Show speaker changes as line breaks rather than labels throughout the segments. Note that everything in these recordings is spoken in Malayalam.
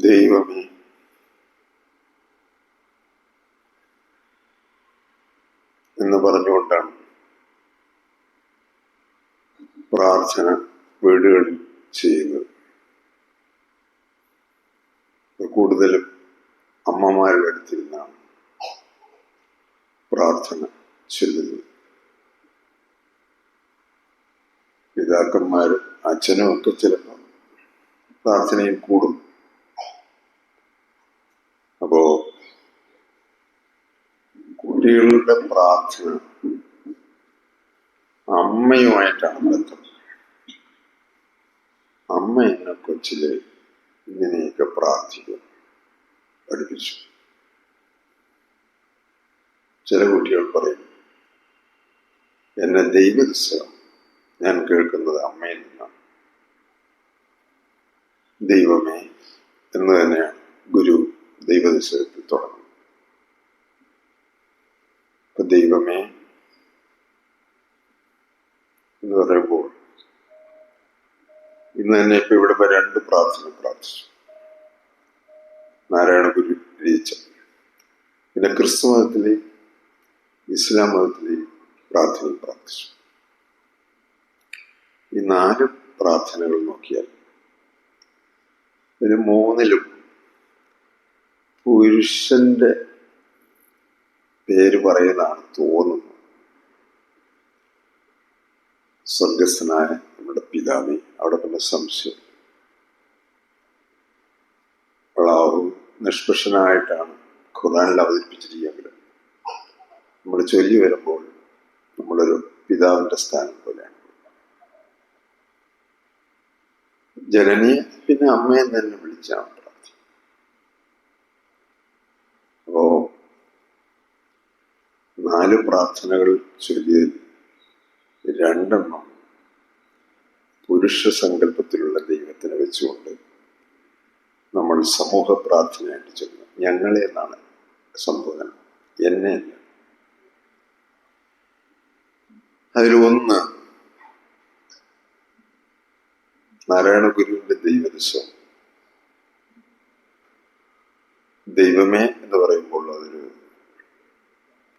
ദൈവമേ, എന്ന് പറഞ്ഞുകൊണ്ടാണ് പ്രാർത്ഥന വീടുകളിൽ ചെയ്യുന്നത്. കൂടുതലും അമ്മമാരുടെ അടുത്തിരുന്നാണ് പ്രാർത്ഥന ചൊല്ലുന്നത്. പിതാക്കന്മാരും അച്ഛനും ഒക്കെ ചിലപ്പോൾ പ്രാർത്ഥനയിൽ കൂടും. അപ്പോ കുട്ടികളുടെ പ്രാർത്ഥന അമ്മയുമായിട്ടാണ് ബന്ധം. അമ്മ എന്നെ കൊച്ചിലെ ഇങ്ങനെയൊക്കെ പ്രാർത്ഥിക്കും പഠിപ്പിച്ചു. ചില കുട്ടികൾ പറയും, എന്നെ ദൈവദർശനം ഞാൻ കേൾക്കുന്നത് അമ്മയിൽ നിന്നാണ്. ദൈവമേ എന്ന് തന്നെയാണ് ഗുരു ദൈവദർശനത്തിൽ തുടങ്ങുന്നത്. ഇപ്പൊ ദൈവമേ എന്ന് പറയുമ്പോൾ ഇന്ന് തന്നെ ഇപ്പൊ ഇവിടെ രണ്ട് പ്രാർത്ഥന പ്രാർത്ഥിച്ചു. നാരായണ ഗുരു രചിച്ച, പിന്നെ ക്രിസ്തു മതത്തിലെയും ഇസ്ലാം മതത്തിലെയും പ്രാർത്ഥനയും പ്രാർത്ഥിച്ചു. ഈ 4 പ്രാർത്ഥനകൾ നോക്കിയാൽ ഇതിന് 3ലും പുരുഷന്റെ പേര് പറയുന്നതാണ് തോന്നുന്നത്. സ്വർഗസ്ഥനായ നമ്മുടെ പിതാവേ, അവിടെ പിന്നെ സംശയം. അള്ളാഹു നിഷ്പക്ഷനായിട്ടാണ് ഖുർആനിൽ അവതരിപ്പിച്ചിരിക്കുന്നത്. നമ്മൾ ചൊല്ലി വരുമ്പോൾ നമ്മളൊരു പിതാവിന്റെ സ്ഥാനം പോലെയാണ്. ജനനിയെ പിന്നെ അമ്മയെ തന്നെ വിളിച്ചാണ് പ്രാർത്ഥന. അപ്പോ 4 പ്രാർത്ഥനകൾ ചൊല്ലിയതിൽ 2 പുരുഷ സങ്കല്പത്തിലുള്ള ദൈവത്തിനെ വെച്ചുകൊണ്ട് നമ്മൾ സമൂഹ പ്രാർത്ഥനയായിട്ട് ചൊല്ലുന്നു. ഞങ്ങളെ എന്നാണ് സംബോധന, എന്നെ അല്ല. അതിലൊന്ന് നാരായണ ഗുരുവിന്റെ ദൈവദശം. ദൈവമേ എന്ന് പറയുമ്പോൾ അതൊരു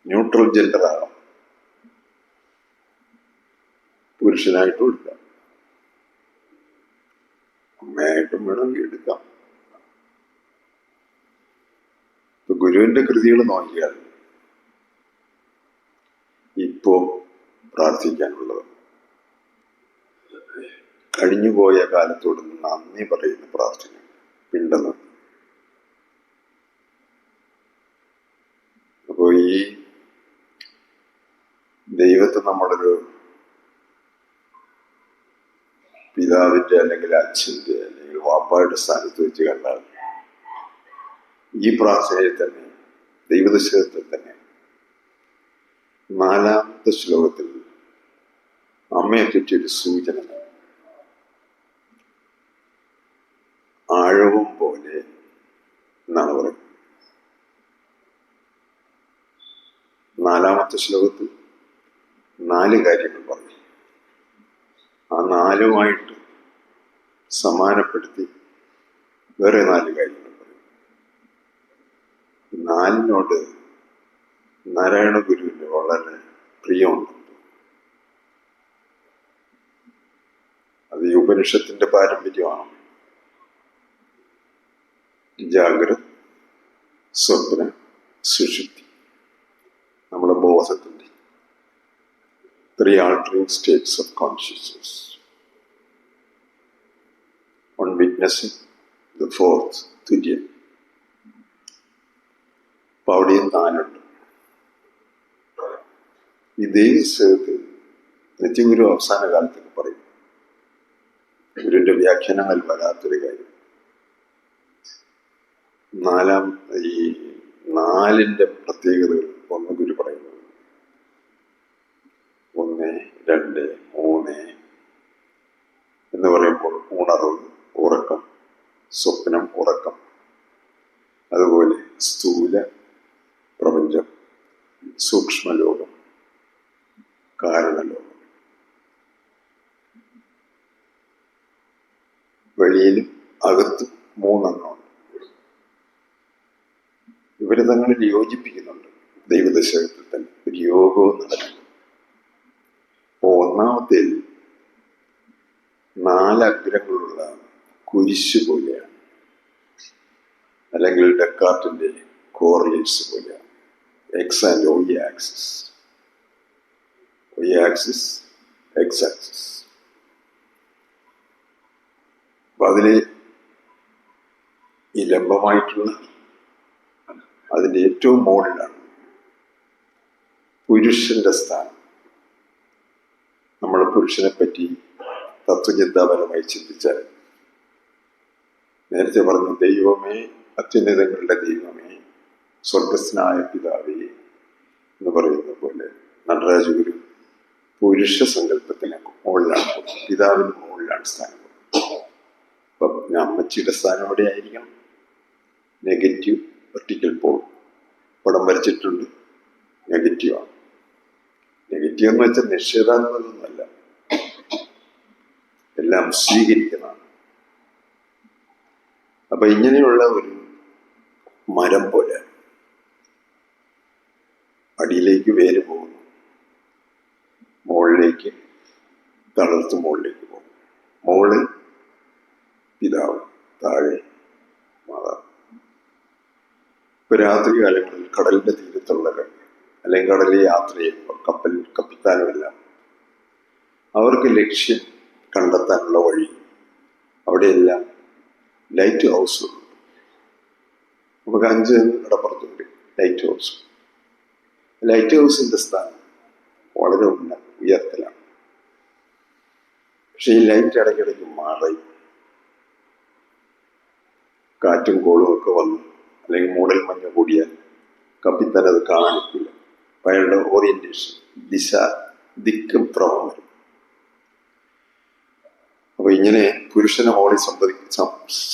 ന്യൂട്രൽ ജെൻഡർ ആകാം. പുരുഷനായിട്ടും എടുക്കാം, അമ്മയായിട്ടും വേണമെങ്കിൽ എടുക്കാം. ഇപ്പൊ ഗുരുവിന്റെ കൃതികൾ നോക്കിയാൽ ഇപ്പോ പ്രാർത്ഥിക്കാനുള്ളത് കഴിഞ്ഞുപോയ കാലത്തോട് നന്ദി പറയുന്ന പ്രാർത്ഥന, പിണ്ടനന്ദി. അപ്പോ ഈ ദൈവത്തെ നമ്മളൊരു പിതാവിന്റെ അല്ലെങ്കിൽ അച്ഛന്റെ അല്ലെങ്കിൽ വാപ്പായുടെ സ്ഥാനത്ത് വെച്ച് കണ്ടാൽ ഈ പ്രാർത്ഥനയിൽ തന്നെ, ദൈവദശകത്തിൽ തന്നെ 4ാമത്തെ ശ്ലോകത്തിൽ അമ്മയെ പറ്റിയൊരു സൂചന, ആഴവും പോലെ എന്നാണ് പറയുന്നത്. 4ാമത്തെ ശ്ലോകത്തിൽ 4 കാര്യങ്ങൾ പറഞ്ഞു. ആ 4ഉമായിട്ട് സമാനപ്പെടുത്തി വേറെ 4 കാര്യങ്ങൾ പറയും. 4നോട് നാരായണ ഗുരുവിന് വളരെ പ്രിയമുണ്ട്. അത് ഈ ഉപനിഷത്തിന്റെ പാരമ്പര്യമാണ്. ജാഗ്രത, സ്വപ്ന, സുഷുപ്തി, നമ്മുടെ ബോധത്തിന്റെ 3 altering states of consciousness. On witnessing the 4th, തുര്യൻ. അപ്പൊ അവിടെയും 4 ഉണ്ട്. ഈ ദൈവത്തിൽ നിത്യഗുരു അവസാന കാലത്തൊക്കെ പറയും, ഗുരുവിന്റെ വ്യാഖ്യാനങ്ങൾ വരാത്തൊരു കാര്യം. ഈ 4ന്റെ പ്രത്യേകതകൾ ഒന്ന് ഗുരു പറയുന്നത് 1, 2, 3 എന്ന് പറയുമ്പോൾ ഉണർവ്, ഉറക്കം, സ്വപ്നം, ഉറക്കം. അതുപോലെ സ്ഥൂല പ്രപഞ്ചം, സൂക്ഷ്മലോകം, കാരണലോകം. വെളിയിലും അകത്തും 3 ഉണ്ട്. ഇവർ തങ്ങളിൽ യോജിപ്പിക്കുന്നുണ്ട്. ദൈവദശകത്തിൽ തന്നെ ഒരു യോഗവും നടക്കുന്നു. അപ്പോൾ ഒന്നാമത്തെ 4 അഗ്രങ്ങളുള്ള കുരിശ് പോലെയാണ്, അല്ലെങ്കിൽ ഡെക്കാർട്ടിന്റെ കോറിലേറ്റ്സ് പോലെയാണ്. X and Y axis, Y axis, X axis. അപ്പൊ അതില് ഈ ലംബമായിട്ടുള്ള അതിന്റെ ഏറ്റവും മുകളിലാണ് പുരുഷന്റെ സ്ഥാനം. നമ്മൾ പുരുഷനെ പറ്റി തത്വചിന്താപരമായി ചിന്തിച്ചാൽ, നേരത്തെ പറഞ്ഞു ദൈവമേ, അത്യുന്നതങ്ങളുടെ ദൈവമേ, സ്വർഗസ്നായ പിതാവേ എന്ന് പറയുന്ന പോലെ നടരാജ ഗുരു പുരുഷ സങ്കല്പത്തിന് മുകളിലാണ്, പിതാവിന് മുകളിലാണ് സ്ഥാനം. അപ്പം അമ്മച്ചിയുടെ സ്ഥാനം എവിടെ ആയിരിക്കണം? Negative vertical pole. പടം വരച്ചിട്ടുണ്ട്, നെഗറ്റീവാണ്. നെഗറ്റീവ് എന്ന് വെച്ചാൽ നിഷേധാത്മകമൊന്നുമല്ല, എല്ലാം സ്വീകരിക്കുന്നതാണ്. അപ്പൊ ഇങ്ങനെയുള്ള ഒരു മരം പോലെ അടിയിലേക്ക് വേര് പോകുന്നു, മുകളിലേക്ക് തളർത്ത് മുകളിലേക്ക് പോകും. മുകളിൽ പിതാവ്, താഴെ മാതാവ്. ഇപ്പൊ രാത്രി കാലങ്ങളിൽ കടലിന്റെ തീരത്തുള്ളവർ അല്ലെങ്കിൽ കടലിൽ യാത്ര ചെയ്യുമ്പോൾ കപ്പിത്താനുമെല്ലാം അവർക്ക് ലക്ഷ്യം കണ്ടെത്താനുള്ള വഴി അവിടെയെല്ലാം ലൈറ്റ് ഹൗസുകളുണ്ട്. നമുക്ക് 5 കടപ്പുറത്തുണ്ട് ലൈറ്റ് ഹൗസ്. ലൈറ്റ് ഹൗസിന്റെ സ്ഥാനം വളരെ ഉയർത്തലാണ്. പക്ഷെ ഈ ലൈറ്റ് ഇടയ്ക്കിടയ്ക്ക് മാറി കാറ്റും കോളും ഒക്കെ വന്നു അല്ലെങ്കിൽ മൂടൽ മഞ്ഞ് കൂടിയാൽ കപ്പിത്താൻ അത് കാണിക്കില്ല. അപ്പൊ അയാളുടെ ഓറിയന്റേഷൻ, ദിക്കും ഭ്രമം വരും. അപ്പൊ ഇങ്ങനെ പുരുഷനെ മോളിൽ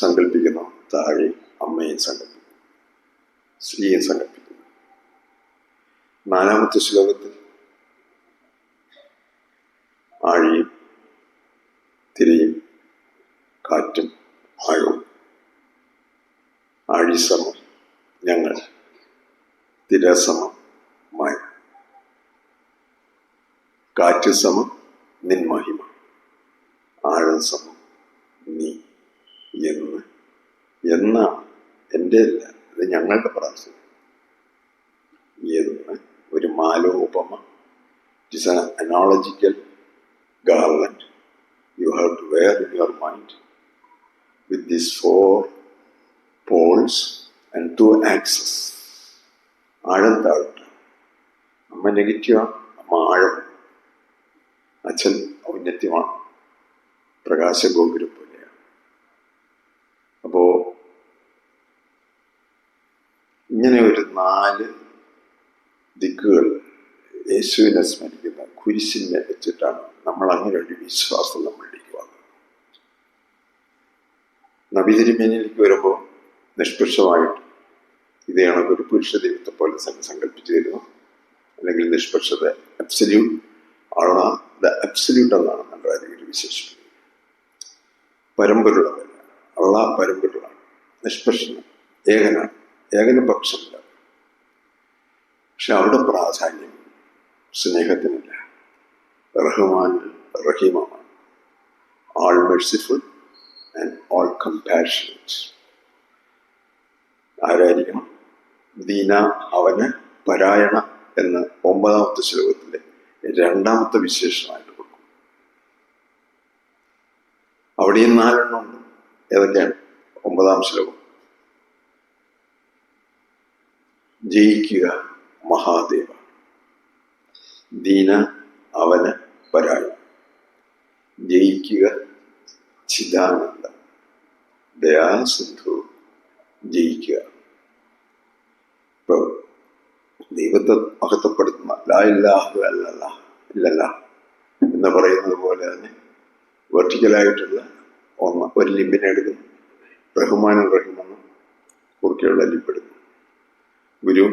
സങ്കല്പിക്കുന്നു, താഴെ അമ്മയെ സങ്കല്പിക്കുന്നു, സ്ത്രീയെ സങ്കല്പിക്കുന്നു. 4-ാമത്തെ ശ്ലോകത്തിൽ ആഴിയും തിരയും കാറ്റും ആഴവും. ആഴി സമം ഞങ്ങൾ, തിര സമം മായ, കാറ്റ് സമം നിൻ മഹിമ, ആഴം സമം നീ എന്നാണ് എൻ്റെ അല്ല, ഇത് ഞങ്ങളുടെ പ്രാർത്ഥന. എന്ന് ഒരു മാലോപമ, it is an analogical garland you have to wear in your mind with these 4 poles and 2 axes. ആഴം താഴ്ത്ത, അമ്മ നെഗറ്റീവാണ്, അമ്മ ആഴം. അച്ഛൻ ഔന്നത്യമാണ്, പ്രകാശഗോപുരം പോലെയാണ്. അപ്പോ ഇങ്ങനെ ഒരു 4 ദിക്കുകൾ യേശുവിനെ സ്മരിക്കുന്ന കുരിശിനെ വെച്ചിട്ടാണ് നമ്മൾ അങ്ങനെ ഒരു വിശ്വാസം നമ്മളിലേക്ക് വന്നത്. നബി തിരുമേനിയിലേക്ക് വരുമ്പോൾ നിഷ്പക്ഷമായിട്ട് ഇതേ കണക്കൊരു പുരുഷ ദൈവത്തെ പോലെ സങ്കല്പിച്ചു തരുന്നു. അല്ലെങ്കിൽ നിഷ്പക്ഷത, അബ്സല്യൂട്ട് ആള ദ അബ്സല്യൂട്ട് എന്നാണ് നടരാജഗുരു വിശേഷിപ്പിക്കുന്നത്. പരമ്പരയുള്ളവല്ല, അള്ള പരമ്പരയാണ്, നിഷ്പക്ഷനാണ്, ഏകനാണ്, ഏകന പക്ഷമില്ല. പക്ഷെ അവിടെ പ്രാധാന്യം സ്നേഹത്തിനില്ല. റഹ്മാനിൽ റഹീമാണ്, ആൾ മെർസിഫുൾ ആൻഡ് ആൾ കമ്പാഷനേറ്റ്. ആരായിരിക്കണം? ദീന അവന് പരായണ എന്ന് 9-ാമത്തെ ശ്ലോകത്തിലെ 2-ാമത്തെ വിശേഷമായിട്ട് കൊടുക്കും. അവിടെയും 4 ഉണ്ട്. ഏതൊക്കെയാണ്? 9-ാം ശ്ലോകം, ജയിക്കുക മഹാദേവ, ദീന അവന് പരായണ, ജയിക്കുക ചിദാനന്ദ, ദയാസിന്ധു, ജയിക്കുക. ഇപ്പൊ ദൈവത്തെ മഹത്വപ്പെടുത്തുന്ന ലാ ഇല്ലാഹ ഇല്ലല്ലാഹ് ഇല്ലല്ലാഹ് എന്ന് പറയുന്നത് പോലെ തന്നെ വെർട്ടിക്കലായിട്ടുള്ള ഒരു ലിമ്പിനെ എടുക്കുന്നു, റഹ്മാനും റഹീമെന്നും കുറുക്കെയുള്ള ലിമ്പെടുക്കുന്നു. ഗുരു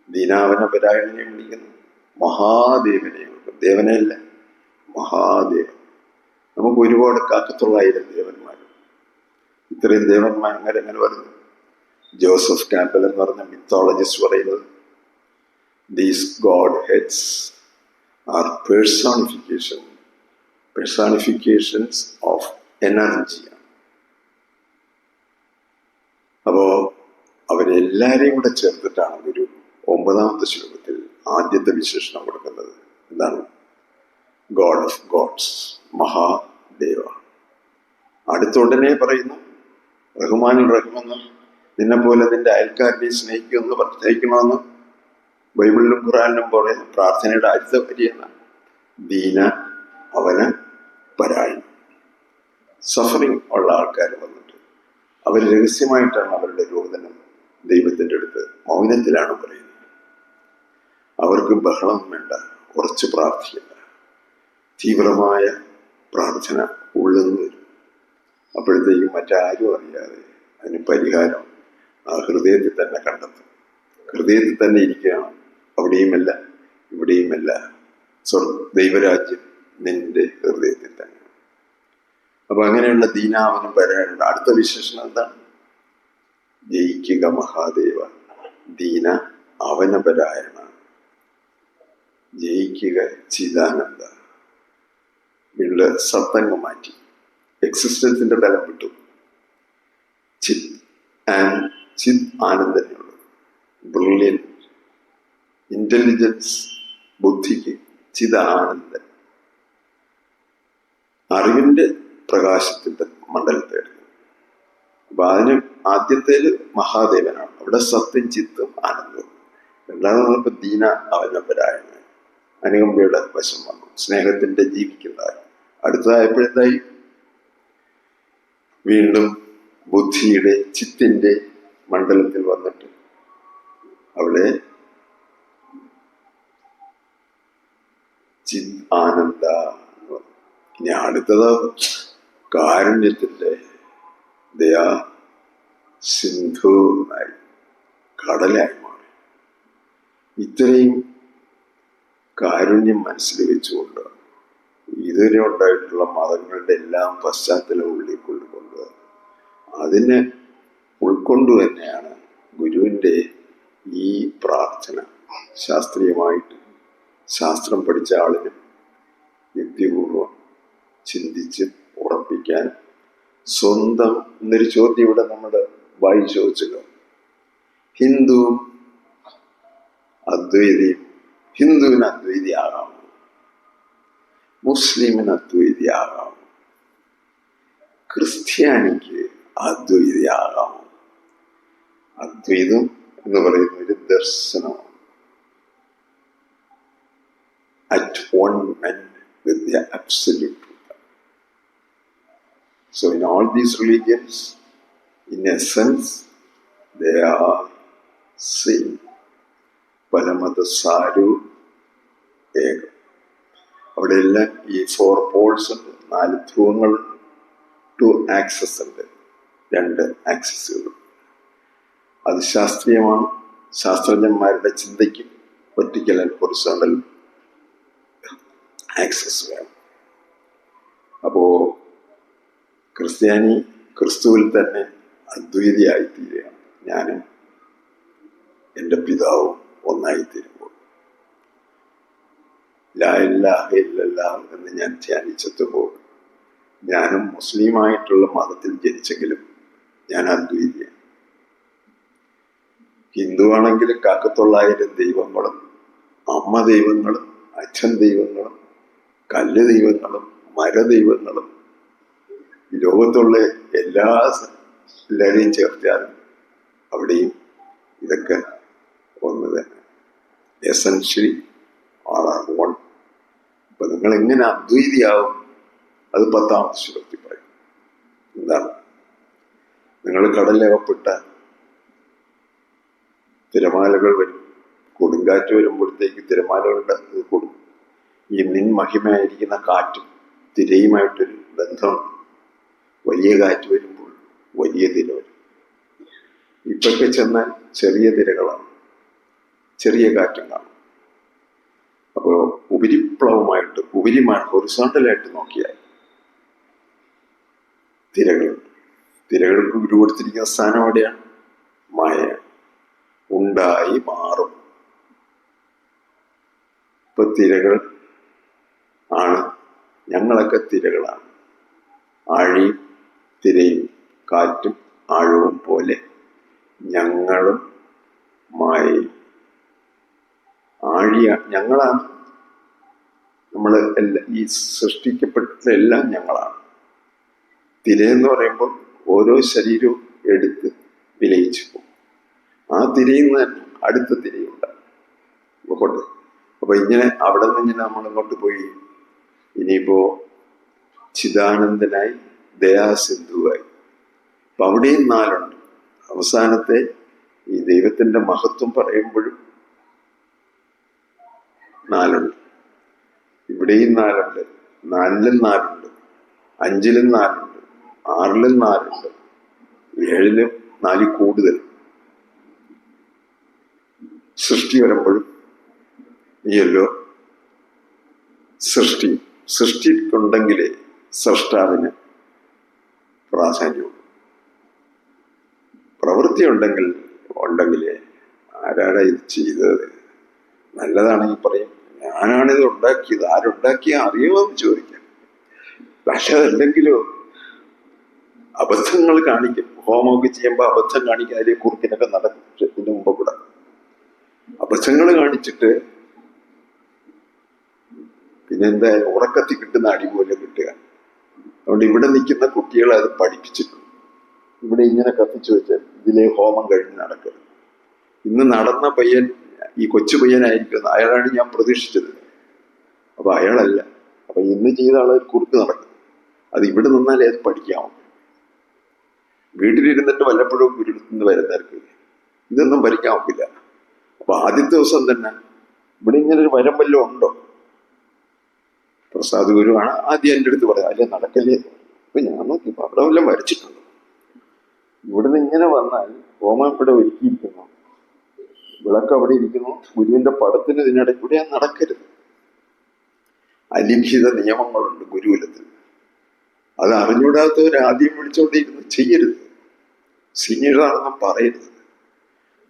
ദീനാവന പരായണനെ വിളിക്കുന്നു, മഹാദേവനെ വിളിക്കുന്നു. ദേവനെയല്ല, മഹാദേവൻ. നമുക്ക് ഒരുപാട് 1,000 ദേവന്മാർ. ഇത്രയും ദേവന്മാർ അങ്ങനെ വരുന്നു. ജോസഫ് ക്യാമ്പൽ എന്ന് പറഞ്ഞ മിത്തോളജിസ്റ്റ് പറയുന്നത് these godheads are personifications of energy. അപ്പോ അവരെല്ലാരെയും കൂടെ ചേർത്തിട്ടാണ് ഒരു 9ാമത്തെ ശ്ലോകത്തിൽ ആദ്യത്തെ വിശേഷണം കൊടുക്കുന്നത്. എന്താണ്? God of gods, Mahadeva. അടുത്തുടനെ പറയുന്നു റഹ്മാനുൽ റഹീമെന്ന്, നിന്നെ പോലെ നിന്റെ അയൽക്കാരനെ സ്നേഹിക്കണമെന്ന് ബൈബിളിലും ഖുറാനിലും പറയുന്നു. പ്രാർത്ഥനയുടെ അടുത്ത വരിയെന്ന ദീന, അവന് പരായണം. സഫറിങ് ഉള്ള ആൾക്കാർ വന്നിട്ട് അവർ രഹസ്യമായിട്ടാണ് അവരുടെ രോദനം ദൈവത്തിൻ്റെ അടുത്ത് മൗനത്തിലാണ് പറയുന്നത്. അവർക്ക് ബഹളം വേണ്ട, ഉറച്ച് പ്രാർത്ഥിക്കണ്ട, തീവ്രമായ പ്രാർത്ഥന ഉള്ളുന്നു വരും. അപ്പോഴത്തേക്കും മറ്റാരും അറിയാതെ അതിന് പരിഹാരം ആ ഹൃദയത്തിൽ തന്നെ കണ്ടെത്തും. ഹൃദയത്തിൽ തന്നെ ഇരിക്കുകയാണ്, അവിടെയുമല്ല ഇവിടെയുമല്ല. ദൈവരാജ്യം നിന്റെ ഹൃദയത്തിൽ തന്നെ. അപ്പൊ അങ്ങനെയുള്ള ദീനാവനം വരാനുണ്ട്. അടുത്ത വിശേഷണം എന്താണ്? ജയിക്കുക മഹാദേവ, ദീന അവനപരായണ, ജയിക്കുക ചിദാനന്ദ. വീണ്ടും സത്തങ്ങ് മാറ്റി, എക്സിസ്റ്റൻസിന്റെ തലം വിട്ടു. ചിത് ആനന്ദനുള്ളൂ. ബ്രില്യൻ ഇന്റലിജൻസ്, ബുദ്ധിക്ക് ചിദാനന്ദൻ, അറിവിന്റെ പ്രകാശത്തിന്റെ മണ്ഡലത്തെ എടുക്കും. അപ്പൊ അതിന് ആദ്യത്തേല് മഹാദേവനാണ്, അവിടെ സത്യം ചിത്തും ആനന്ദവും. രണ്ടാമത് ദീന അവനപരായണ, അനുകമ്പയുടെ വശം വന്നു, സ്നേഹത്തിന്റെ ജീവിക്കുന്നതായി. അടുത്തതായപ്പോഴെന്തായി? വീണ്ടും ബുദ്ധിയുടെ ചിത്തിന്റെ മണ്ഡലത്തിൽ വന്നിട്ട് അവിടെ ചിത് ആനന്ദ. ഇനി അടുത്തത് കാരുണ്യത്തിന്റെ ദയാ സിന്ധുവായി, കടലായി മാറി. ഇത്രയും കാരുണ്യം മനസ്സിൽ വെച്ചുകൊണ്ട് ഇതുവരെ ഉണ്ടായിട്ടുള്ള മതങ്ങളുടെ എല്ലാം പശ്ചാത്തലം ഉള്ളിക്കൊണ്ടുകൊണ്ട് അതിനെ ഉൾക്കൊണ്ടു തന്നെയാണ് ഗുരുവിൻ്റെ ഈ പ്രാർത്ഥന. ശാസ്ത്രീയമായിട്ട് ശാസ്ത്രം പഠിച്ച ആളിനും യുക്തിപൂർവം ചിന്തിച്ച് ഉറപ്പിക്കാൻ സ്വന്തം എന്നൊരു ചോദ്യം ഇവിടെ നമ്മുടെ വായി ചോദിച്ചല്ലോ. ഹിന്ദുവും അദ്വൈതിയും, ഹിന്ദുവിന് അദ്വൈതിയാകാം, മുസ്ലിമിന് അദ്വൈതിയാകാം, ക്രിസ്ത്യാനിക്ക് അദ്വൈതിയാകാം. അദ്വൈതം എന്ന് പറയുന്ന ഒരു ദർശനമാണ്. At one with the absolute truth. So in all these religions, in essence, they are same. പരമതസാരു ഏകം. അവിടെ എല്ലാം ഈ 4 പോൾസ് ഉണ്ട്, 4 ധ്രുവങ്ങളുണ്ട്, 2 ആക്സസ് ഉണ്ട്, 2 ആക്സസുകൾ. അത് ശാസ്ത്രീയമാണ്. ശാസ്ത്രജ്ഞന്മാരുടെ ചിന്തയ്ക്ക് വെർട്ടിക്കൽ ആൻഡ് ഹൊറിസോണ്ടൽ ആക്സസ് വേണം. അപ്പോ ക്രിസ്ത്യാനി ക്രിസ്തുവിൽ തന്നെ അദ്വൈതിയായിത്തീരുകയാണ്. ഞാനും എൻ്റെ പിതാവും ഒന്നായിത്തീരുമ്പോൾ ലാ ഇലാഹ ഇല്ലല്ലാഹ് എന്ന് ഞാൻ ധ്യാനിച്ചെത്തുമ്പോൾ ഞാനും മുസ്ലിമായിട്ടുള്ള മതത്തിൽ ജനിച്ചെങ്കിലും ഞാൻ അദ്വൈതിയാണ്. ഹിന്ദു ആണെങ്കിൽ 900 ദൈവങ്ങളും, അമ്മ ദൈവങ്ങളും, അച്ഛൻ ദൈവങ്ങളും, കല്ല് ദൈവങ്ങളും, മരദൈവങ്ങളും, ലോകത്തുള്ള എല്ലാവരെയും ചേർത്താലും അവിടെയും ഇതൊക്കെ ഒന്ന് തന്നെ. എസൻഷ്യലി ആളാണ് വൺ. അപ്പൊ നിങ്ങൾ എങ്ങനെ അദ്വൈതിയാവും? അത് 10ാമത്തെ ശ്ലോകത്തിൽ പറയും. എന്താണ്? നിങ്ങൾ കടലകപ്പെട്ട തിരമാലകൾ വരും, കൊടുങ്കാറ്റ് വരുമ്പോഴത്തേക്ക് തിരമാലകളുടെ കൊടുക്കും. ഈ നിൻ മഹിമയായിരിക്കുന്ന കാറ്റും തിരയുമായിട്ടൊരു ബന്ധമുണ്ട്. വലിയ കാറ്റ് വരുമ്പോൾ വലിയ തിര വരും. ഇപ്പൊക്കെ ചെന്നാൽ ചെറിയ തിരകളാണ്, ചെറിയ കാറ്റും കാണും. അപ്പോൾ ഉപരിപ്ലവമായിട്ട് ഹൊറിസോണ്ടലായിട്ട് നോക്കിയാൽ തിരകൾക്ക് ഗുരു കൊടുത്തിരിക്കുന്ന സ്ഥാനം എവിടെയാണ്? മായ ഉണ്ടായി മാറും. ഇപ്പൊ തിരകൾ ആണ്, ഞങ്ങളൊക്കെ തിരകളാണ്. ആഴിയും തിരയും കാറ്റും ആഴവും പോലെ ഞങ്ങളും മായയും. ഞങ്ങളാണ്, നമ്മൾ ഈ സൃഷ്ടിക്കപ്പെട്ടതെല്ലാം ഞങ്ങളാണ്. തിരയെന്ന് പറയുമ്പോൾ ഓരോ ശരീരവും എടുത്ത് വിലയിച്ചു പോകും. ആ തിരയിൽ നിന്ന് തന്നെ അടുത്ത തിരയുണ്ടാകും. അപ്പൊ ഇങ്ങനെ അവിടെ നിന്ന് ഇങ്ങനെ നമ്മളിങ്ങോട്ട് പോയി. ഇനിയിപ്പോ ചിദാനന്ദനായി ദയാസിന്ധുവായി. അപ്പൊ അവിടെയും 4 അവസാനത്തെ ഈ ദൈവത്തിന്റെ മഹത്വം പറയുമ്പോഴും 4. ഇവിടെയും 4, 4-ലും 4, 5-ലും 4, 6-ലും 4, 7-ലും 4 കൂടുതൽ. സൃഷ്ടി വരുമ്പോഴും ഈയല്ലോ സൃഷ്ടിക്കുണ്ടെങ്കിലേ സ്രഷ്ടാവിന് പ്രാധാന്യമുള്ളൂ. പ്രവൃത്തി ഉണ്ടെങ്കിലേ ആരാടാ ഇത് ചെയ്തത്, നല്ലതാണെങ്കിൽ പറയും ഞാനാണിത് ഉണ്ടാക്കിയത്, ആരുണ്ടാക്കിയ അറിയുമെന്ന് ചോദിക്കാം. പക്ഷെ അതല്ലെങ്കിലോ അബദ്ധങ്ങൾ കാണിക്കും. ഹോമമൊക്കെ ചെയ്യുമ്പോൾ അബദ്ധം കാണിക്കും. അതിലെ കുറുക്കിനൊക്കെ നടക്കും. പക്ഷെ ഇതിന് മുമ്പ് കൂടെ അബദ്ധങ്ങൾ കാണിച്ചിട്ട് പിന്നെന്തായാലും ഉറക്കത്തിൽ കിട്ടുന്ന അടി പോലെ കിട്ടുക. അതുകൊണ്ട് ഇവിടെ നിൽക്കുന്ന കുട്ടികളെ അത് പഠിപ്പിച്ചിട്ടുണ്ട്. ഇവിടെ ഇങ്ങനെ കത്തിച്ചു വെച്ചാൽ ഇതിലെ ഹോമം കഴിഞ്ഞ് നടക്കരുത്. ഇന്ന് നടന്ന പയ്യൻ ഈ കൊച്ചു പയ്യനായിരിക്കും, അയാളാണ് ഞാൻ പ്രതീക്ഷിച്ചത്. അപ്പൊ അയാളല്ല. അപ്പൊ ഇന്ന് ചെയ്ത ആളെ കുറുക്ക് നടക്കും. അത് ഇവിടെ നിന്നാലേ അത് പഠിക്കാമോ. വീട്ടിലിരുന്നിട്ട് വല്ലപ്പോഴും ഗുരുന്ന് വരുന്നവർക്ക് ഇതൊന്നും ഭരിക്കാൻ ഒക്കില്ല. അപ്പൊ ആദ്യത്തെ ദിവസം തന്നെ ഇവിടെ ഇങ്ങനെ ഒരു വരം വല്ലതും ഉണ്ടോ? പ്രസാദ് ഗുരുവാണ് ആദ്യം എൻ്റെ അടുത്ത് പറയാം, അല്ലെ നടക്കല്ലേ. അപ്പൊ ഞാൻ നോക്കിയപ്പോ അവിടെ വല്ലതും വരച്ചിട്ടുണ്ട്. ഇവിടുന്ന് ഇങ്ങനെ വന്നാൽ ഹോമം ഇവിടെ ഒരുക്കിയിരിക്കുന്നു, വിളക്ക് അവിടെ ഇരിക്കുന്നു, ഗുരുവിന്റെ പടത്തിന് ഇതിനിടയ്ക്ക് കൂടെ നടക്കരുത്. അലിഖിത നിയമങ്ങളുണ്ട് ഗുരുകുലത്തിൽ. അത് അറിഞ്ഞൂടാത്തവർ ആദ്യം വിളിച്ചോണ്ടിരുന്ന് ചെയ്യരുത്. സീനിയറാണെന്ന് പറയരുത്.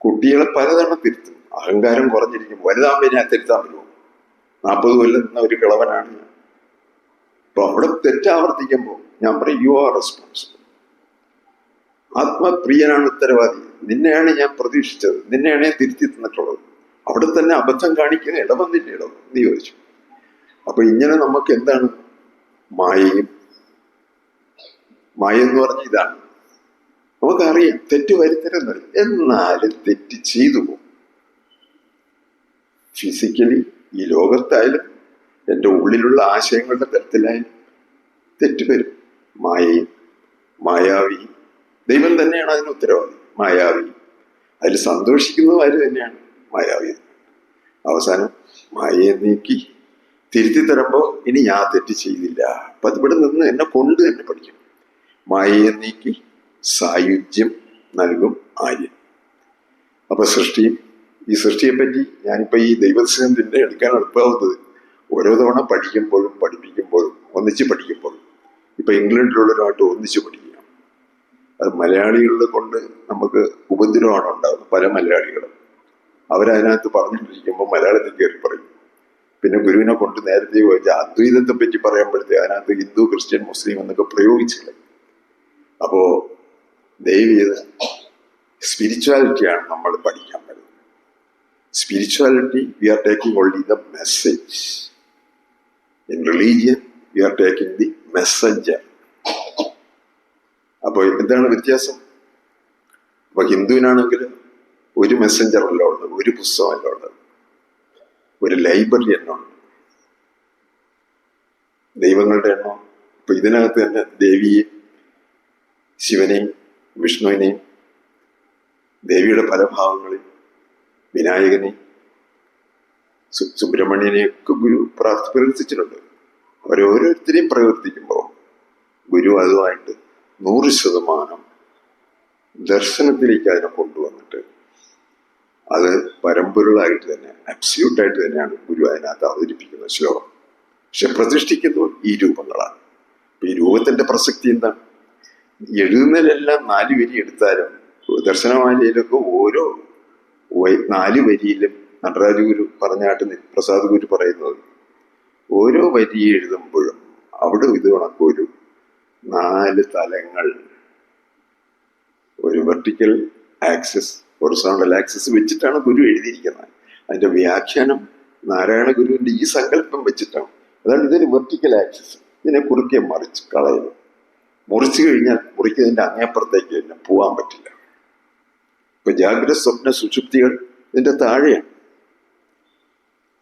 കുട്ടികളെ പലതവണ തിരുത്തും. അഹങ്കാരം കുറഞ്ഞിരിക്കും. വലുതാകുമ്പോൾ ഞാൻ തിരുത്താൻ പറ്റുമോ? 40 കൊല്ലം നിന്ന ഒരു കിളവനാണ് ഞാൻ. അപ്പൊ അവിടെ തെറ്റാവർത്തിക്കുമ്പോൾ ഞാൻ പറയും യു ആർ റെസ്പോൺസിബിൾ. ആത്മപ്രിയനാണ് ഉത്തരവാദി. നിന്നെയാണ് ഞാൻ പ്രതീക്ഷിച്ചത്, നിന്നെയാണ് ഞാൻ തിരുത്തി തന്നിട്ടുള്ളത്. അവിടെ തന്നെ അബദ്ധം കാണിക്കുന്ന ഇടവന്നില്ല എന്ന് ചോദിച്ചു. അപ്പൊ ഇങ്ങനെ നമുക്ക് എന്താണ് മായ എന്ന് പറഞ്ഞ ഇതാണ്. നമുക്കറിയാം തെറ്റ് വരുത്തരുന്നറിയാം, എന്നാലും തെറ്റ് ചെയ്തു പോകും. ഫിസിക്കലി ഈ ലോകത്തായാലും എൻ്റെ ഉള്ളിലുള്ള ആശയങ്ങളുടെ തരത്തിലായാലും തെറ്റ് വരും. മായാവി ദൈവം തന്നെയാണ് അതിന് ഉത്തരവാദി. മായാവി അതിൽ സന്തോഷിക്കുന്നതും ആര് തന്നെയാണ്, മായാവി. അവസാനം മായയെ നീക്കി തിരുത്തി തരുമ്പോൾ ഇനി ഞാൻ തെറ്റ് ചെയ്തില്ല. അപ്പൊ അതിവിടെ നിന്ന് എന്നെ കൊണ്ട് തന്നെ പഠിക്കും. മായയെ നീക്കി സായുജ്യം നൽകും ആര്യൻ. അപ്പൊ ഈ സൃഷ്ടിയെ പറ്റി ഞാനിപ്പോ ഈ ദൈവസ്നേഹത്തിന്റെ എടുക്കാൻ എളുപ്പമാവുന്നത് ഓരോ തവണ പഠിപ്പിക്കുമ്പോഴും ഒന്നിച്ച് പഠിക്കുമ്പോഴും. ഇപ്പൊ ഇംഗ്ലണ്ടിലുള്ളവരുമായിട്ട് ഒന്നിച്ച് പഠിക്കുക. അത് മലയാളികളെ കൊണ്ട് നമുക്ക് ഉപദ്രവമാണ് ഉണ്ടാകുന്നത്. പല മലയാളികളും അവരതിനകത്ത് പറഞ്ഞുകൊണ്ടിരിക്കുമ്പോൾ മലയാളത്തിൽ കയറി പറയും. പിന്നെ ഗുരുവിനെ കൊണ്ട് നേരത്തെ ചോദിച്ചാൽ അദ്വൈതത്തെ പറ്റി പറയുമ്പോഴത്തേ അതിനകത്ത് ഹിന്ദു, ക്രിസ്ത്യൻ, മുസ്ലിം എന്നൊക്കെ പ്രയോഗിച്ചില്ല. അപ്പോ ദയവ് ചെയ്ത് സ്പിരിച്വാലിറ്റിയാണ് നമ്മൾ പഠിക്കാൻ പറ്റുന്നത്. Spirituality we are taking only the message. In religion we are taking the messenger. അപ്പൊ എന്താണ് വ്യത്യാസം? അപ്പൊ ഹിന്ദുവിനാണെങ്കിൽ ഒരു മെസ്സഞ്ചർ അല്ല ഉള്ളത്, ഒരു പുസ്തകമല്ല ഉള്ളത്, ഒരു ലൈബ്രറി എണ്ണമുണ്ട്. ദൈവങ്ങളുടെ എണ്ണം ഇപ്പൊ ഇതിനകത്ത് തന്നെ ദേവിയെയും ശിവനെയും വിഷ്ണുവിനെയും ദേവിയുടെ പല ഭാവങ്ങളിൽ വിനായകനെയും സുബ്രഹ്മണ്യനെയൊക്കെ ഗുരു പ്രവർത്തിച്ചിട്ടുണ്ട്. അവരോരോരുത്തരെയും പ്രവർത്തിക്കുമ്പോൾ ഗുരു അതുമായിട്ട് 100% ദർശനത്തിലേക്ക് അതിനെ കൊണ്ടുവന്നിട്ട് അത് പരമ്പൊരുളായിട്ട് തന്നെ അബ്സല്യൂട്ടായിട്ട് തന്നെയാണ് ഗുരു അതിനകത്ത് അവതരിപ്പിക്കുന്ന ശ്ലോകം. പക്ഷെ പ്രതിഷ്ഠിക്കുന്നത് ഈ രൂപങ്ങളാണ്. ഈ രൂപത്തിന്റെ പ്രസക്തി എന്താണ്? എഴുതുന്നതിലെല്ലാം 4 വരി എടുത്താലും ദർശനമാലയിലൊക്കെ ഓരോ 4 വരിയിലും നടരാജ ഗുരു പറഞ്ഞാട്ട് പ്രസാദ് ഗുരു പറയുന്നത്, ഓരോ വരി എഴുതുമ്പോഴും അവിടെ ഇത് കണക്കൊരു 4 തലങ്ങൾ, ഒരു വെർട്ടിക്കൽ ആക്സിസ്, ഹൊറിസോണ്ടൽ ആക്സിസ് വെച്ചിട്ടാണ് ഗുരു എഴുതിയിരിക്കുന്നത്. അതിന്റെ വ്യാഖ്യാനം നാരായണ ഗുരുവിന്റെ ഈ സങ്കല്പം വെച്ചിട്ടാണ്. അതാണ് ഇതൊരു വെർട്ടിക്കൽ ആക്സിസ്, ഇതിനെ കുറുക്കെ മറിച്ച് കളയുന്നു. മുറിച്ചു കഴിഞ്ഞാൽ മുറിക്കുന്നതിന്റെ അങ്ങേപ്പുറത്തേക്ക് തന്നെ പോകാൻ പറ്റില്ല. ഇപ്പൊ ജാഗ്രത സ്വപ്ന സുഷുപ്തികൾ ഇതിന്റെ താഴെയാണ്.